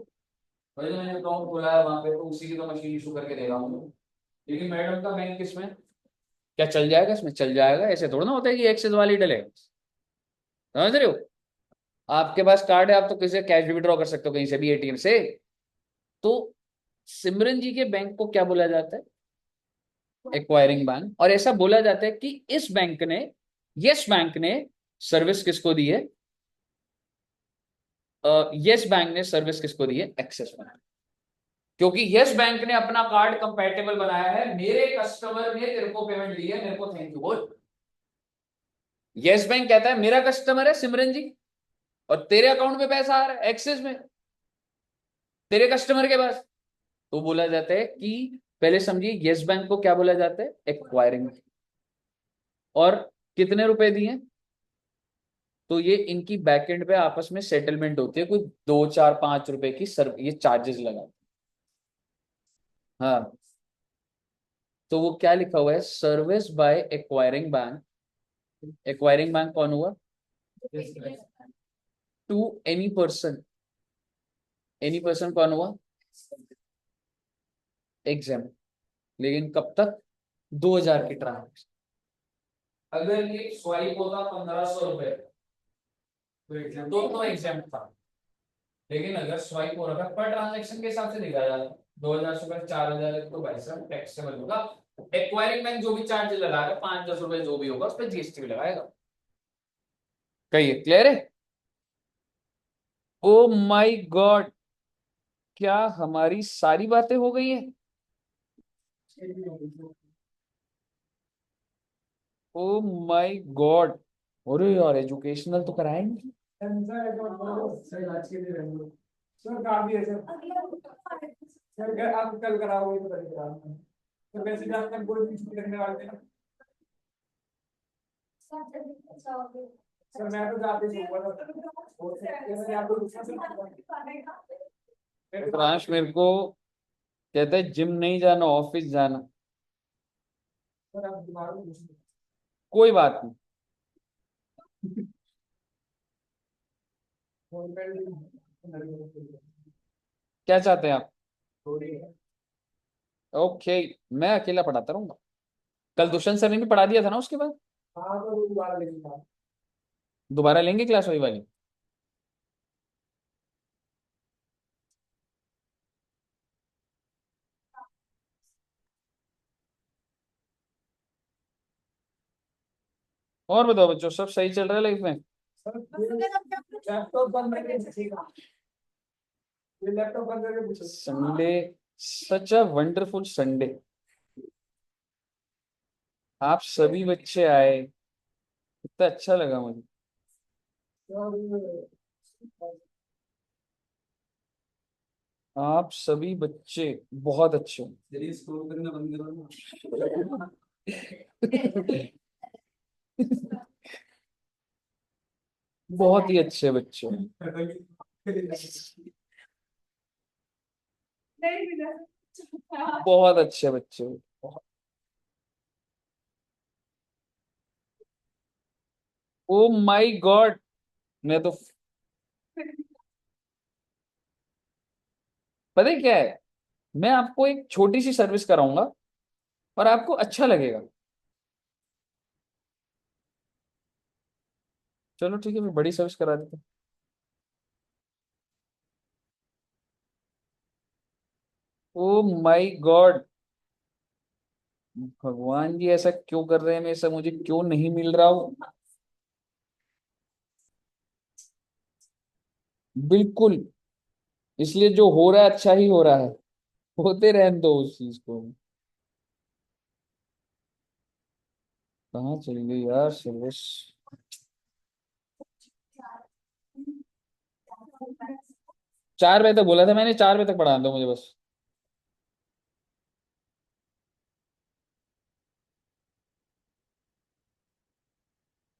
भाई जो मैंने अकाउंट खोला है वहां पे तो उसी की तो मशीन इशू करके दे रहा हूँ। लेकिन मैडम का बैंक किसमें? क्या चल जाएगा इसमें? चल जाएगा, ऐसे थोड़ा ना होता है कि एक्सेस वाली डलेगा। समझ रहे हो? आपके पास कार्ड है, आप तो किसी कैश भी विड्रॉ कर सकते हो कहीं से भी, एटीएम से। तो सिमरन जी के बैंक को क्या बोला जाता है? Acquiring bank. और ऐसा बोला जाता है कि इस बैंक ने, यस बैंक ने सर्विस किसको दी है? यस बैंक ने सर्विस किसको दी है? Axis bank. क्योंकि यस बैंक ने अपना कार्ड कंपैटिबल बनाया है, मेरे कस्टमर ने तेरे को पेमेंट दी है, मेरे को थैंक यू बोल। यस बैंक कहता है मेरा कस्टमर है सिमरन जी, और तेरे अकाउंट में पैसा आ रहा है एक्सिस में, तेरे कस्टमर के पास। तो बोला जाता है कि पहले समझिए, यस बैंक को क्या बोला जाता है? एक्वायरिंग। और कितने रुपए दिए? तो ये इनकी बैकएंड पे आपस में सेटलमेंट होती है, कोई 2 4 5 रुपए की सर ये चार्जेस लगा। हाँ। तो वो क्या लिखा हुआ है? Service by acquiring bank. Acquiring bank कौन हुआ? To any person. Any person कौन हुआ? एग्जाम। लेकिन कब तक? 2000 की ट्रांजेक्शन। अगर ये स्वाइप होता 1500 रुपए तो एग्जाम था। लेकिन अगर स्वाइप हो रहा है पर ट्रांजेक्शन के हिसाब से दिखाया जाता है, 2000 से 4000 तो भाई साहब टैक्सेबल होगा। एक्वायरिंग बैंक जो भी चार्ज लगाएगा, 5 10 रुपए जो भी होगा उस पर जीएसटी भी लगाएगा। कहिए, क्लियर है? ओ माय गॉड, क्या हमारी सारी बातें हो गई हैं? Oh my God. अरे यार, एजुकेशनल तो कराएंगे। सर काम भी है सर आप कल कराओगे तो कल कराओ तो वैसे भी आप कल कोई भी छुट्टी रखने वाले हैं सर मैं तो जाते ही सोऊंगा सर आपको दूसरा प्रांश मेरे को कहता है जिम नहीं जाना, ऑफिस जाना। सर आप बीमार हो कोई बात नहीं। क्या चाहते हैं आप? ओके। मैं अकेला पढ़ाता रहूंगा। कल दुष्यंत सर ने भी पढ़ा दिया था ना उसके बाद। हाँ तो दोबारा लेंगे दोबारा लेंगे क्लास वही वाली? और बताओ बच्चों, सब सही चल रहा है लाइफ में? सर लैपटॉप बंद करके पूछेगा ये लैपटॉप बंद करके पूछेगा Sunday, such a wonderful Sunday. आप सभी बच्चे आए, इतना अच्छा लगा मुझे। आप सभी बच्चे बहुत अच्छे हो। चलिए स्क्रॉल करना बंद करो ना बहुत ही अच्छे बच्चे हो। बहुत अच्छे बच्चे हो। Oh my God. मैं तो, पता है क्या है, मैं आपको एक छोटी सी सर्विस कराऊंगा और आपको अच्छा लगेगा। चलो ठीक है, मैं बड़ी सर्विस करा देता हूँ। Oh my God. भगवान जी, ऐसा क्यों कर रहे हैं मेरे साथ? मुझे क्यों नहीं मिल रहा हो? बिल्कुल। इसलिए जो हो रहा है अच्छा ही हो रहा है। होते रहने दो उस चीज को। कहाँ चली गई यार सर्विस? 4 बजे तक बोला था मैंने, 4 बजे तक पढ़ा दो मुझे बस।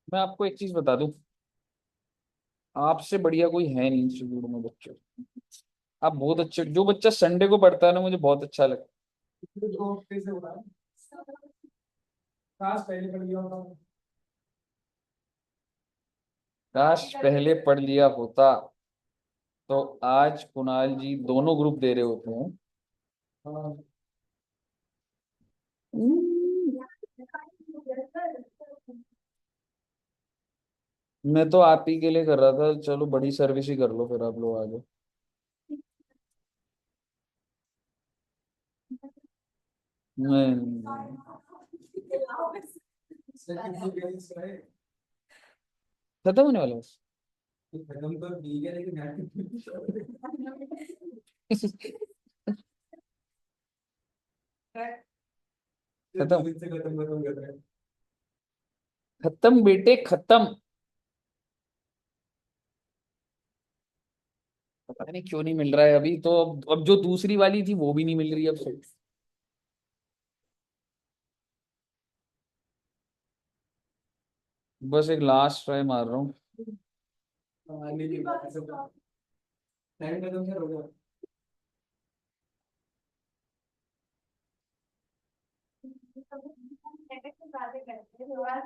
मैं आपको एक चीज बता दूं, आपसे बढ़िया कोई है नहीं इंस्टीट्यूट में बच्चों। आप बहुत अच्छे, जो बच्चा संडे को पढ़ता है ना, मुझे बहुत अच्छा लगता जो फिर से बोला काश पहले पढ़ लिया होता। है। काश पहले पढ़ लिया होता तो आज कुणाल जी दोनों ग्रुप दे रहे होते हैं। हाँ। मैं तो आप ही के लिए कर रहा था, चलो बड़ी सर्विस ही कर लो फिर आप लोग आगे। नहीं, खत्म होने वाला खत्म तो ठीक है लेकिन खत्म। से खत्म खत्म कर रहा है। खत्म बेटे खत्म। पता नहीं क्यों नहीं मिल रहा है अभी तो। अब जो दूसरी वाली थी वो भी नहीं मिल रही अब से। बस एक लास्ट ट्राई मार रहा हूँ। लेकिन टाइम खत्म कर हो गया।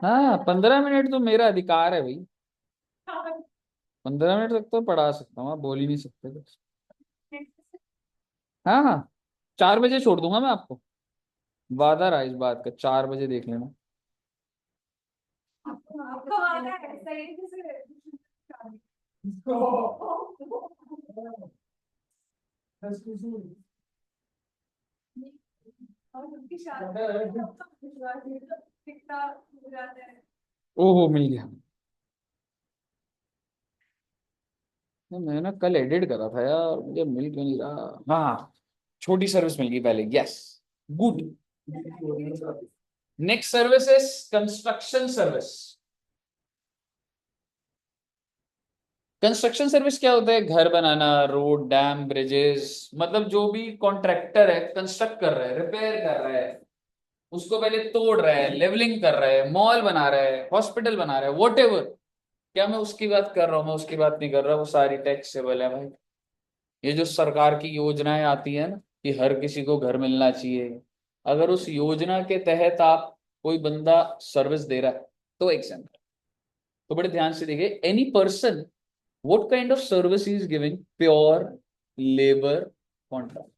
हाँ, 15 मिनट तो मेरा अधिकार है भाई। 15 मिनट तक तो पढ़ा सकता हूँ, आप बोल ही नहीं सकते कुछ। हाँ हाँ, 4 बजे छोड़ दूंगा मैं आपको। वादा रहा इस बात का, 4 बजे देख लेना। ओहो, मिल गया। मैं ना कल एडिट करा था यार, मुझे मिल क्यों नहीं रहा। हाँ, छोटी सर्विस मिल गई पहले, yes. Good. Next service is construction service. Construction service क्या होता है? घर बनाना, रोड, डैम, ब्रिजेस, मतलब जो भी कॉन्ट्रैक्टर है कंस्ट्रक्ट कर रहा है, रिपेयर कर रहा है, उसको पहले तोड़ रहा है, लेवलिंग कर रहा है, मॉल बना रहा है, हॉस्पिटल बना रहा है, वॉट एवर। क्या मैं उसकी बात कर रहा हूँ? मैं उसकी बात नहीं कर रहा, वो सारी टैक्सेबल है भाई। ये जो सरकार की योजनाएं आती है ना कि हर किसी को घर मिलना चाहिए, अगर उस योजना के तहत आप कोई बंदा सर्विस दे रहा है तो एग्जाम्पल। तो बड़े ध्यान से देखिए, any person what kind of service he is giving? Pure labor contract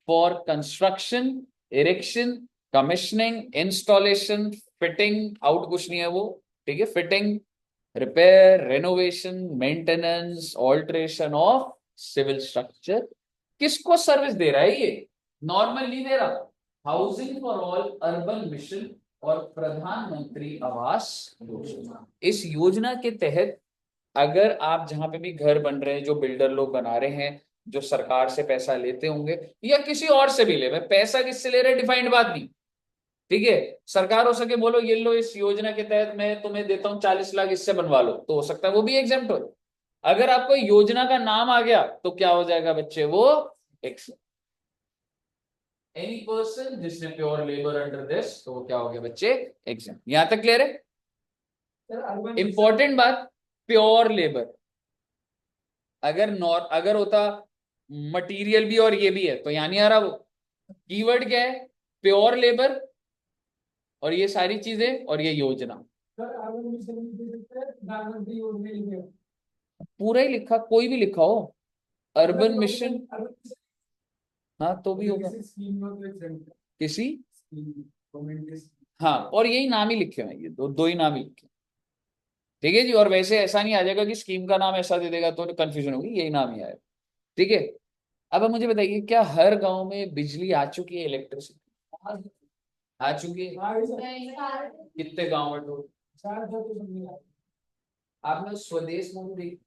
for construction, erection, commissioning, installation, fitting, out कुछ नहीं है वो, ठीक है, fitting, repair, renovation, maintenance, alteration of civil structure. किसको सर्विस दे रहा है ये? नॉर्मल नहीं दे रहा। Housing for all urban mission और प्रधानमंत्री आवास योजना, इस योजना के तहत अगर आप जहां पे भी घर बन रहे हैं, जो बिल्डर लोग बना रहे हैं, जो सरकार से पैसा लेते होंगे या किसी और से भी ले, मैं पैसा किससे ले रहे हैं डिफाइंड बात नहीं, ठीक है। सरकार हो सके बोलो ये लो, इस योजना के तहत मैं तुम्हें देता हूं 40 लाख, इससे बनवा लो, तो हो सकता है वो भी एग्जेम्प्ट हो। अगर आपको योजना का नाम आ गया तो क्या हो जाएगा बच्चे? वो एनी पर्सन जिसने प्योर लेबर अंडर दिस, तो वो क्या हो गया बच्चे? एग्जाम। यहां तक क्लियर है? इंपॉर्टेंट बात, प्योर लेबर। अगर होता मटेरियल भी और ये भी है तो यहाँ नहीं आ रहा वो। कीवर्ड क्या है? प्योर लेबर और ये सारी चीजें और ये योजना। पूरा ही लिखा, कोई भी लिखा हो, अर्बन मिशन, हाँ तो भी होगा किसी। हाँ, और यही नाम ही लिखे हैं, ये दो दो ही नाम ही लिखे हैं। ठीक है जी। और वैसे ऐसा नहीं आ जाएगा कि स्कीम का नाम ऐसा दे देगा तो कंफ्यूजन होगी, यही नाम ही आएगा। ठीक है। अब आप मुझे बताइए, क्या हर गांव में बिजली आ चुकी है, इलेक्ट्रिसिटी आ चुकी है? कितने गांव में टोटल? आपने स्वदेश मूवी देखी?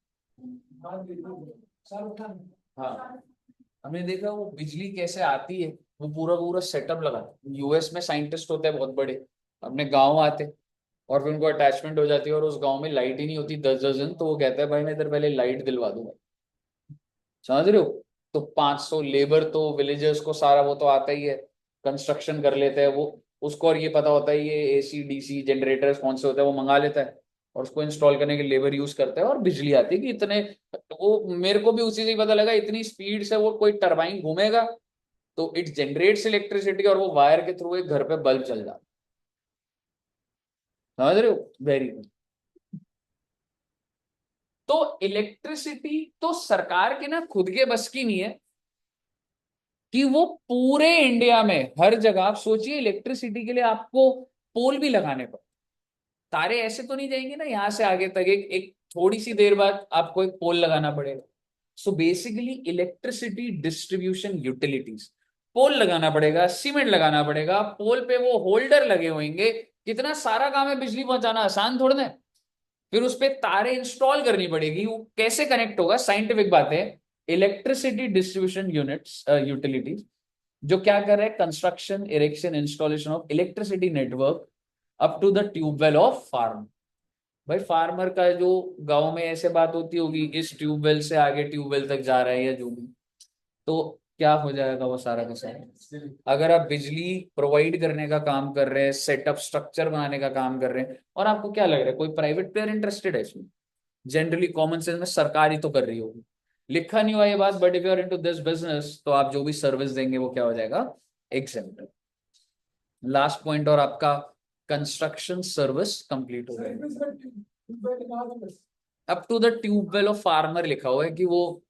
हाँ, हमने देखा वो बिजली कैसे आती है। वो पूरा पूरा सेटअप लगा, यूएस में साइंटिस्ट होते हैं बहुत बड़े, अपने गांव आते और फिर उनको अटैचमेंट हो जाती है और उस गांव में लाइट ही नहीं होती 10-10 दिन, तो वो कहता है भाई मैं इधर पहले लाइट दिलवा दूंगा। समझ रहे हो? तो 500 लेबर तो विलेजर्स को सारा वो तो आता ही है, कंस्ट्रक्शन कर लेते हैं वो, उसको और ये पता होता है ये एसी डीसी जनरेटर्स कौन से होते हैं वो मंगा लेता है, और उसको इंस्टॉल करने के लेबर यूज करता है और बिजली आती है कि इतने, वो मेरे को भी उसी से ही पता लगा इतनी स्पीड से वो कोई टरबाइन घूमेगा तो इट जनरेट्स इलेक्ट्रिसिटी और वो वायर के थ्रू एक घर पे बल्ब चल जाता। समझ रहे हो? Very good. तो इलेक्ट्रिसिटी तो सरकार के ना खुद के बस की नहीं है कि वो पूरे इंडिया में हर जगह, आप सोचिए इलेक्ट्रिसिटी के लिए आपको पोल भी लगाने पड़े, तारे ऐसे तो नहीं जाएंगे ना यहाँ से आगे तक, एक थोड़ी सी देर बाद आपको एक पोल लगाना पड़ेगा। So basically electricity distribution utilities, pole लगाना पड़ेगा, सीमेंट लगाना पड़ेगा, पोल पे वो होल्डर लगे होंगे, कितना सारा काम है, बिजली पहुंचाना आसान थोड़ा ना है। फिर उस पे तारे इंस्टॉल करनी पड़ेगी, वो कैसे कनेक्ट होगा, साइंटिफिक बात है। इलेक्ट्रिसिटी डिस्ट्रीब्यूशन यूनिट्स यूटिलिटीज जो क्या कर रहे हैं, construction erection installation of electricity network up to the tubewell of farm. भाई फार्मर का जो गांव में ऐसे बात होती होगी, इस ट्यूबवेल से आगे ट्यूबवेल तक जा रहा है या जो भी, तो क्या हो जाएगा वो सारा का सारा। अगर आप बिजली प्रोवाइड करने का काम कर रहे हैं, सेटअप स्ट्रक्चर बनाने का काम कर रहे हैं, और आपको क्या लग रहा है कोई प्राइवेट प्लेयर इंटरेस्टेड है इसमें? जनरली कॉमन सेंस में सरकार ही तो कर रही होगी, लिखा नहीं हुआ ये बात, but if you are into this business तो आप जो भी सर्विस देंगे वो क्या हो जाएगा, एग्जेम्प्ट। लास्ट पॉइंट और आपका कंस्ट्रक्शन सर्विस कंप्लीट हो गया। Up to the tubewell of farmer लिखा हुआ है कि वो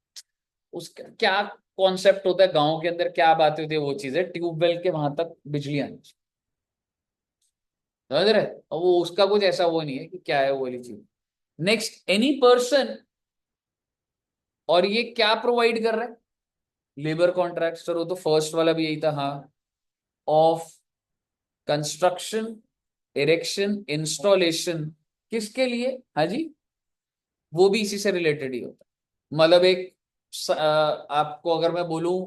उसका क्या कॉन्सेप्ट होता है, गांव के अंदर क्या बातें होती है, वो चीज है ट्यूबवेल के वहां तक बिजली आनी चाहिए। समझ रहे? और वो उसका कुछ ऐसा वो नहीं है कि क्या है वो वाली चीज। नेक्स्ट, एनी पर्सन, और ये क्या प्रोवाइड कर रहा है, लेबर कॉन्ट्रैक्ट। सर वो तो फर्स्ट वाला भी यही था, हाँ, ऑफ कंस्ट्रक्शन इरेक्शन इंस्टॉलेशन, किसके लिए, हाँ जी, वो भी इसी से रिलेटेड ही होता है। मतलब एक आपको अगर मैं बोलूं,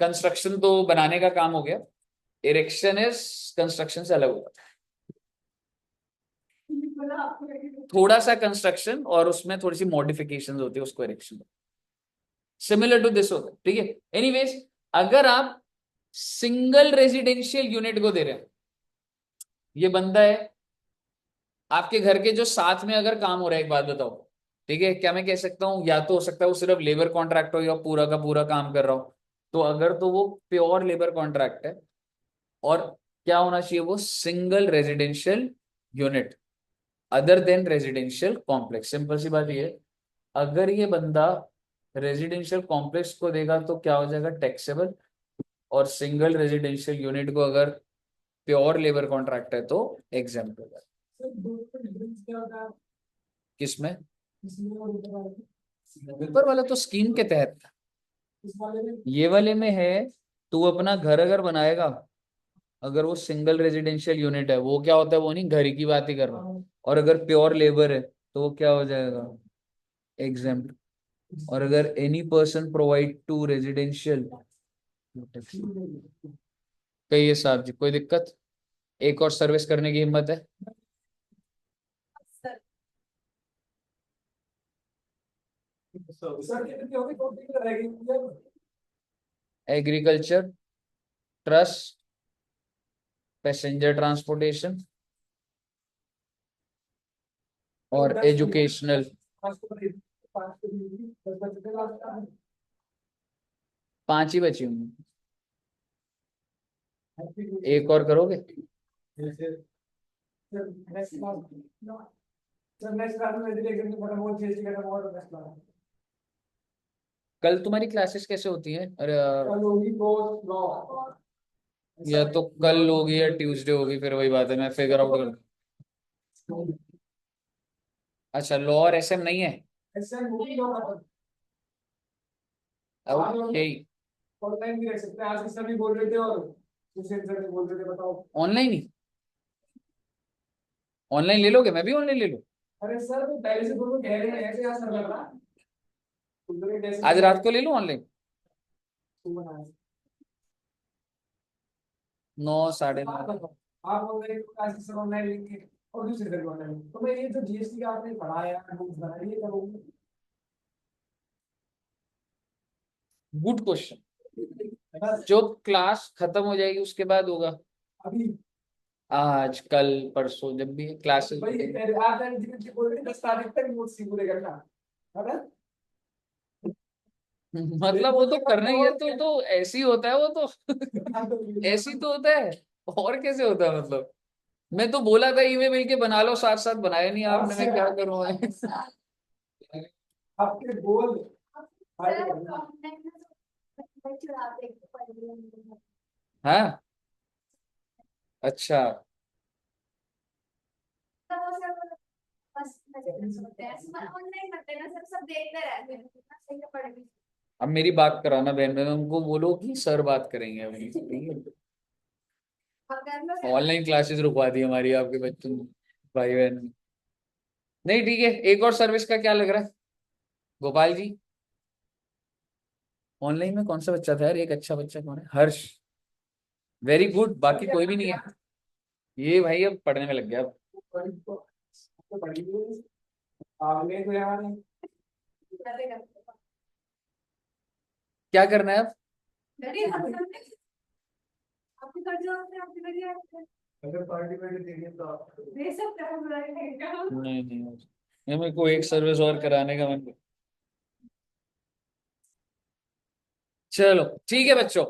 कंस्ट्रक्शन तो बनाने का काम हो गया, इरेक्शन इज कंस्ट्रक्शन से अलग होता है, थोड़ा सा कंस्ट्रक्शन और उसमें थोड़ी सी मॉडिफिकेशन होती है, उसको इरेक्शन, सिमिलर टू दिस होता है, ठीक है। एनीवेज, अगर आप सिंगल रेजिडेंशियल यूनिट को दे रहे हैं, ये बंदा है आपके घर के जो साथ में अगर काम हो रहा है, एक बात बताओ, ठीक है, क्या मैं कह सकता हूँ, या तो हो सकता है वो सिर्फ लेबर कॉन्ट्रैक्ट हो या पूरा का पूरा काम कर रहा हो, तो अगर तो वो प्योर लेबर कॉन्ट्रैक्ट है, और क्या होना चाहिए, वो single residential unit other than residential complex. Simple सी बात ये है, अगर ये बंदा रेजिडेंशियल कॉम्प्लेक्स को देगा तो क्या हो जाएगा, टैक्सेबल, और सिंगल रेजिडेंशियल यूनिट को अगर प्योर लेबर कॉन्ट्रैक्ट है तो एग्जेम्प्ट होगा। किसमें? ऊपर वाला तो स्कीम के तहत था, ये वाले में है, तू अपना घर अगर बनाएगा, अगर वो सिंगल रेजिडेंशियल यूनिट है, वो क्या होता है, वो नहीं घर की बात ही कर रहा हूँ, और अगर प्योर लेबर है तो वो क्या हो जाएगा, एग्जेम्प्ट। और अगर any person provide to residential, कहिए साहब जी, कोई दिक्कत, एक और सर्विस करने की हिम्मत है? सर कितनी होगी टोटल रहेगी? एग्रीकल्चर, ट्रस्ट, पैसेंजर ट्रांसपोर्टेशन और एजुकेशनल। 5 ही बची होंगी, एक और करोगे? कल तुम्हारी क्लासेस कैसे होती है? अरे यार, या तो कल होगी या ट्यूसडे होगी, फिर वही बात है, मैं फिगर आउट कर। अच्छा, लॉ और एसएम नहीं है? ओके, ऑनलाइन भी रह सकते हैं, आज सर भी बोल रहे थे और सुशील सर भी बोल रहे थे, बताओ। ऑनलाइन ही, ऑनलाइन ले लोगे? मैं भी ऑनलाइन ले लूं? अरे सर वो पहले से बोलो, कह रहे हैं ऐसे यार सर लग रहा आज रात को ले लूं ऑनलाइन, 9 9:30? आप ऑनलाइन क्लासेस ऑनलाइन लेंगे और दूसरे घर ऑनलाइन, तो मैं ये जो जीएसटी का आपने पढ़ाया, रूल्स बनाए, ये करूंगी। Good question. बस जो क्लास खत्म हो जाएगी उसके बाद होगा, अभी आज कल परसों जब भी क्लासेस। भाई आप एलिजिबिलिटी बोल रहे 10 तारीख तक नोट्स ही पूरे करना है ना। मतलब वो तो करना ही है, तो ऐसे ही होता है वो तो। ऐसे ही तो होता है, और कैसे होता है मतलब। मैं तो बोला था ईवे मिल के बना लो, साथ साथ बनाया नहीं आपने, मैं क्या करूँ मैं। आपके गोल हाँ, अच्छा। अब मेरी बात कराना बहन में, उनको बोलो कि सर बात करेंगे अभी, ठीक है। ऑनलाइन क्लासेस रुकवा दी हमारी आपके बच्चों ने, भाई बहन ने। नहीं ठीक है, एक और सर्विस का क्या लग रहा है गोपाल जी? ऑनलाइन में कौन सा बच्चा था यार, एक अच्छा बच्चा कौन है? हर्ष, वेरी गुड, बाकी कोई भी नहीं है। ये भाई अब पढ़ने में लग गया अब। आगले को यहाँ नहीं क्या करना है अब? अगर पार्टिसिपेट देंगे तो आप नहीं नहीं, ये मेरे को एक सर्विस और कराने का मन। चलो ठीक है बच्चों,